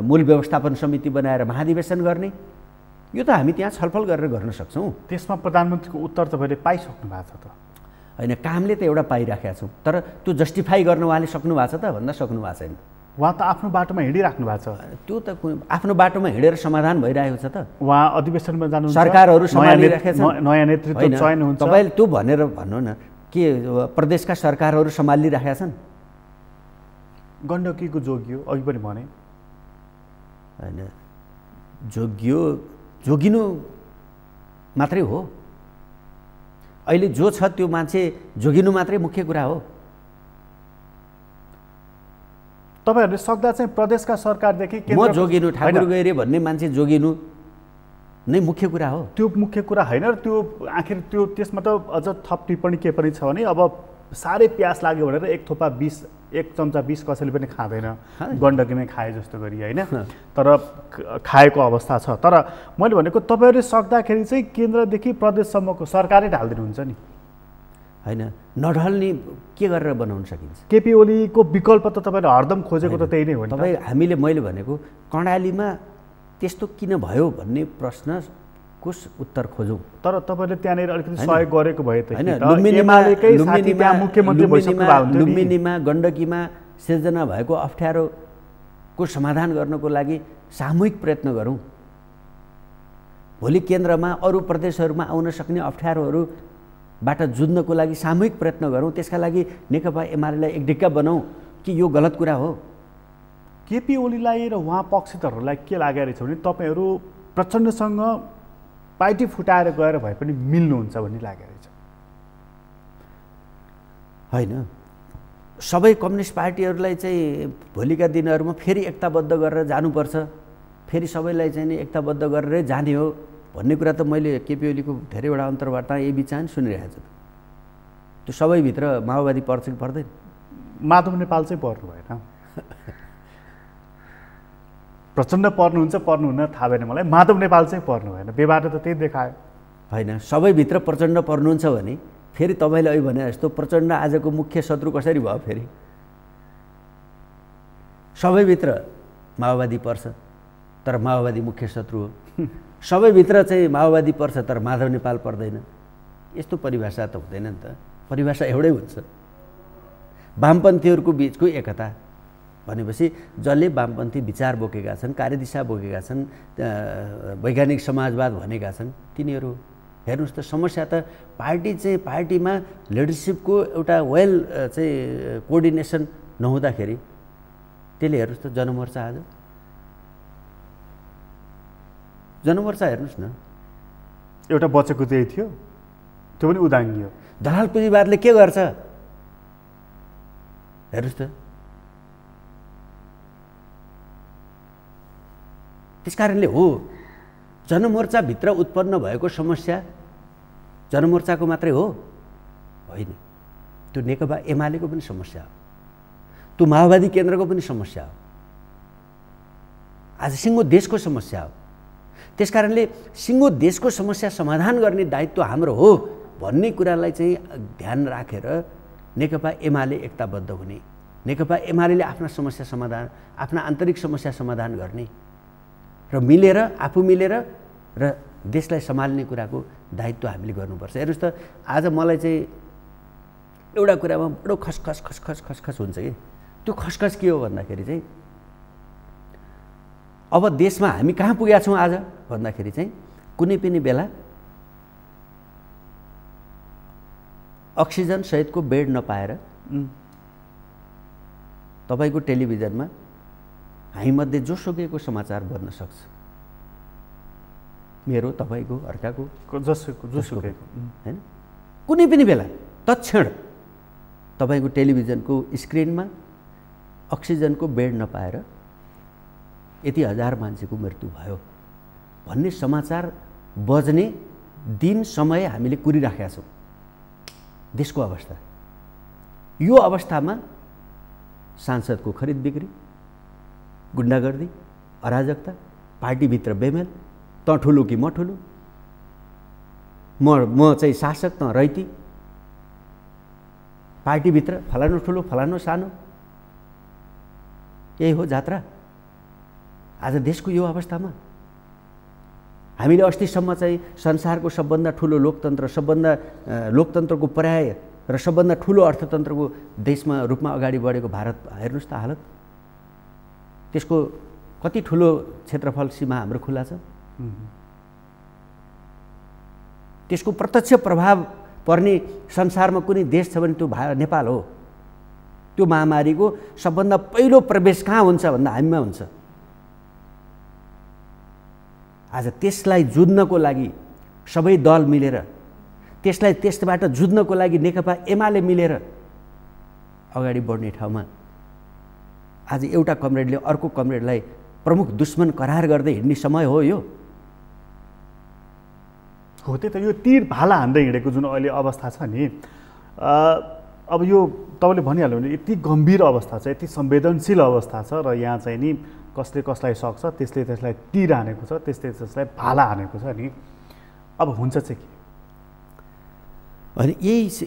मूल व्यवस्थापन समिति बनाएर महाधिवेशन गर्ने, यो त हामी त्यहाँ छलफल गरेर गर्न सक्छौँ। त्यसमा प्रधानमन्त्रीको उत्तर तपाईँले पाइसक्नु भएको छ त? होइन, कामले त एउटा पाइराखेका छौँ, तर त्यो जस्टिफाई गर्न उहाँले सक्नु भएको छ त? भन्दा सक्नु भएको छैन। उहाँ त आफ्नो बाटोमा हिँडिराख्नु भएको छ। त्यो त आफ्नो बाटोमा हिँडेर समाधान भइरहेको छ त। उहाँ अधिवेशनमा जानु, सरकारहरू सम्हालिरहेका छन्, नयाँ नेतृत्व चयन हुन्छ। तपाईँले त्यो भनेर भन्नु न, के प्रदेशका सरकारहरू सम्हालिरहेका छन्? गण्डकीको जोगियो, अघि पनि भने होइन, जोगिनु मात्रै हो। अहिले जो छ त्यो मान्छे जोगिनु मात्रै मुख्य कुरा हो। तपाईँहरूले सक्दा चाहिँ प्रदेशका सरकारदेखि म जोगिनु, ठाकुर गैरे भन्ने मान्छे जोगिनु नै मुख्य कुरा हो। त्यो मुख्य कुरा होइन र त्यो आखिर त्यो त्यसमा त अझ थप टिप्पणी के पनि छ भने अब साह्रै प्यास लाग्यो भनेर एक चम्चा विष कसैले पनि खाँदैन, गण्डकीमै खाए जस्तो गरी, होइन? तर खाएको अवस्था छ। तर मैले भनेको तपाईँहरूले सक्दाखेरि चाहिँ केन्द्रदेखि प्रदेशसम्मको सरकारै ढालिदिनुहुन्छ नि, होइन? नढल्ने के गरेर बनाउन सकिन्छ? केपी ओलीको विकल्प त तपाईँले हरदम खोजेको त त्यही नै हो नि। हामीले मैले भनेको कर्णालीमा त्यस्तो किन भयो भन्ने प्रश्नको उत्तर खोजौँ। तर तपाईँले त्यहाँनिर अलिकति सहयोग गरेको भए त लुम्बिनीमा गण्डकीमा सिर्जना भएको अप्ठ्यारोको समाधान गर्नको लागि सामूहिक प्रयत्न गरौँ। भोलि केन्द्रमा अरू प्रदेशहरूमा आउन सक्ने अप्ठ्यारोहरूबाट जुझ्नको लागि सामूहिक प्रयत्न गरौँ। त्यसका लागि नेकपा एमालेलाई एक ढिक्का बनाऊ कि यो गलत कुरा हो। केपी ओलीलाई र उहाँ पक्षधरहरूलाई के लागेको रहेछ भने तपाईँहरू प्रचण्डसँग पार्टी फुटाएर गएर भए पनि मिल्नुहुन्छ भन्ने लागेको रहेछ। होइन, सबै कम्युनिस्ट पार्टीहरूलाई चाहिँ भोलिका दिनहरूमा फेरि एकताबद्ध गरेर जानुपर्छ, फेरि सबैलाई चाहिँ नि एकताबद्ध गरेरै जाने हो भन्ने कुरा त मैले केपी ओलीको धेरैवटा अन्तर्वार्ता यही बिचान सुनिरहेको छु। त्यो सबैभित्र माओवादी पर्छ कि पर्दैन? माधव नेपाल चाहिँ पर्नु भएन, प्रचण्ड पर्नुहुन्न थाहा भएन मलाई, माधव नेपाल चाहिँ पर्नु भएन। बेबाटो त त्यही देखायो। होइन, सबैभित्र प्रचण्ड पर्नुहुन्छ भने फेरि तपाईँले अहिले भने जस्तो प्रचण्ड आजको मुख्य शत्रु कसरी भयो? फेरि सबैभित्र माओवादी पर्छ तर माओवादी मुख्य शत्रु हो, सबैभित्र चाहिँ माओवादी पर्छ तर माधव नेपाल पर्दैन। यस्तो परिभाषा त हुँदैन नि त। परिभाषा एउटै हुन्छ। वामपन्थीहरूको बिचको एकता भनेपछि जसले वामपन्थी विचार बोकेका छन्, कार्यदिशा बोकेका छन्, वैज्ञानिक समाजवाद भनेका छन्, तिनीहरू हेर्नुहोस् त। समस्या त पार्टीमा लिडरसिपको एउटा वेल चाहिँ कोअर्डिनेसन नहुँदाखेरि त्यसले हेर्नुहोस् त जनमोर्चा हेर्नुहोस् न, एउटा बचेको त्यही थियो, त्यो पनि उदाङ्गियो। दलाल पुँजीवादले के गर्छ हेर्नुहोस् त। त्यसकारणले हो जनमोर्चाभित्र उत्पन्न भएको समस्या जनमोर्चाको मात्रै हो होइन, त्यो नेकपा एमालेको पनि समस्या हो, त्यो माओवादी केन्द्रको पनि समस्या हो, आज सिङ्गो देशको समस्या हो। त्यसकारणले सिङ्गो देशको समस्या समाधान गर्ने दायित्व हाम्रो हो भन्ने कुरालाई चाहिँ ध्यान राखेर नेकपा एमाले एकताबद्ध हुने, नेकपा एमाले आफ्ना समस्या समाधान, आफ्ना आन्तरिक समस्या समाधान गर्ने र मिलेर, आफू मिलेर र देशलाई सम्हाल्ने कुराको दायित्व हामीले गर्नुपर्छ। हेर्नुहोस् त, आज मलाई चाहिँ एउटा कुरामा बडो खसखस हुन्छ कि त्यो खसखस के हो भन्दाखेरि चाहिँ अब देशमा हामी कहाँ पुगेका छौँ आज भन्दाखेरि चाहिँ कुनै पनि बेला अक्सिजन सहितको बेड नपाएर तपाईँको टेलिभिजनमा हामीमध्ये जोसुकैको समाचार बन्न सक्छ। मेरो, तपाईँको, अर्काको, जोसुकैको हैन। कुनै पनि बेला तत्क्षण तपाईँको टेलिभिजनको स्क्रिनमा अक्सिजनको बेड नपाएर यति हजार मान्छेको मृत्यु भयो भन्ने समाचार बज्ने दिन समय हामीले कुरिराखेका छौँ। देशको अवस्था यो अवस्थामा सांसदको खरिद बिक्री, गुण्डागर्दी, अराजकता, पार्टीभित्र बेमेल, त ठुलो कि म ठुलो, म चाहिँ शासक त रैती, पार्टीभित्र फलानु ठुलो फलानु सानो, यही हो जात्रा। आज देशको यो अवस्थामा हामीले अस्तिसम्म चाहिँ संसारको सबभन्दा ठुलो लोकतन्त्र, सबभन्दा लोकतन्त्रको पर्याय र सबभन्दा ठुलो अर्थतन्त्रको देशमा रूपमा अगाडि बढेको भारत हेर्नुहोस् त हालत। त्यसको कति ठुलो क्षेत्रफल सीमा हाम्रो खुला छ। त्यसको प्रत्यक्ष प्रभाव पर्ने संसारमा कुनै देश छ भने त्यो नेपाल हो। त्यो महामारीको सबभन्दा पहिलो प्रवेश कहाँ हुन्छ भन्दा हामीमा हुन्छ। आज त्यसलाई जुझ्नको लागि सबै दल मिलेर, त्यसबाट जुझ्नको लागि नेकपा एमाले मिलेर अगाडि बढ्ने ठाउँमा आज एउटा कमरेडले अर्को कमरेडलाई प्रमुख दुश्मन करार गर्दै हिँड्ने समय हो यो। हो त्यही त, यो तीर भाला हान्दै हिँडेको जुन अहिले अवस्था छ नि, अब यो तपाईँले भनिहाल्नु भने यति गम्भीर अवस्था छ, यति संवेदनशील अवस्था छ र यहाँ चाहिँ नि कसले कसलाई सक्छ त्यसले त्यसलाई तीर हानेको छ, त्यसले त्यसलाई भाला हानेको छ नि। अब हुन्छ चाहिँ के? अनि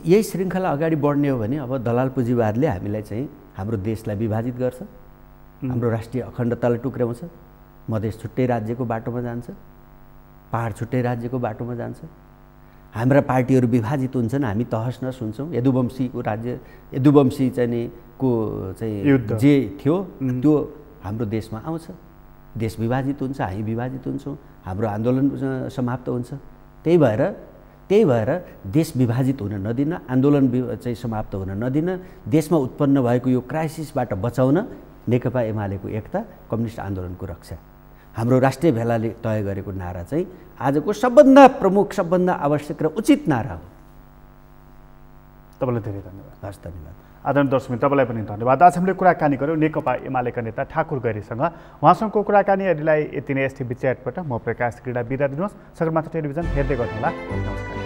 यही श्रृङ्खला अगाडि बढ्ने हो भने अब दलाल पुँजीवादले हामीलाई चाहिँ हाम्रो देशलाई विभाजित गर्छ, हाम्रो राष्ट्रिय अखण्डतालाई टुक्र्याउँछ, मधेस छुट्टै राज्यको बाटोमा जान्छ, पहाड छुट्टै राज्यको बाटोमा जान्छ, हाम्रा पार्टीहरू विभाजित हुन्छन्, हामी तहस नहस हुन्छौँ। यदुवंशीको राज्य, यदुवंशी चाहिँ को चाहिँ जे थियो त्यो हाम्रो देशमा आउँछ, देश विभाजित हुन्छ, हामी विभाजित हुन्छौँ, हाम्रो आन्दोलन समाप्त हुन्छ। त्यही भएर देश विभाजित हुन नदिन, आन्दोलन चाहिँ समाप्त हुन नदिन, देशमा उत्पन्न भएको यो क्राइसिसबाट बचाउन नेकपा एमालेको एकता, कम्युनिस्ट आन्दोलनको रक्षा, हाम्रो राष्ट्रिय भेलाले तय गरेको नारा चाहिँ आजको सबभन्दा प्रमुख, सबभन्दा आवश्यक र उचित नारा हो। तपाईँलाई धेरै धन्यवाद। हस्, धन्यवाद। आदरणीय दर्शक, तपाईँलाई पनि धन्यवाद। आज हामीले कुराकानी गऱ्यौँ नेकपा एमालेका नेता ठाकुर गैरीसँग। उहाँसँगको कुराकानीहरूलाई यति नै एसटिभी च्याटबाट म प्रकाश क्रीडा बिदा दिनुहोस्। सगरमाथा टेलिभिजन हेर्दै गर्नुहोला। नमस्कार।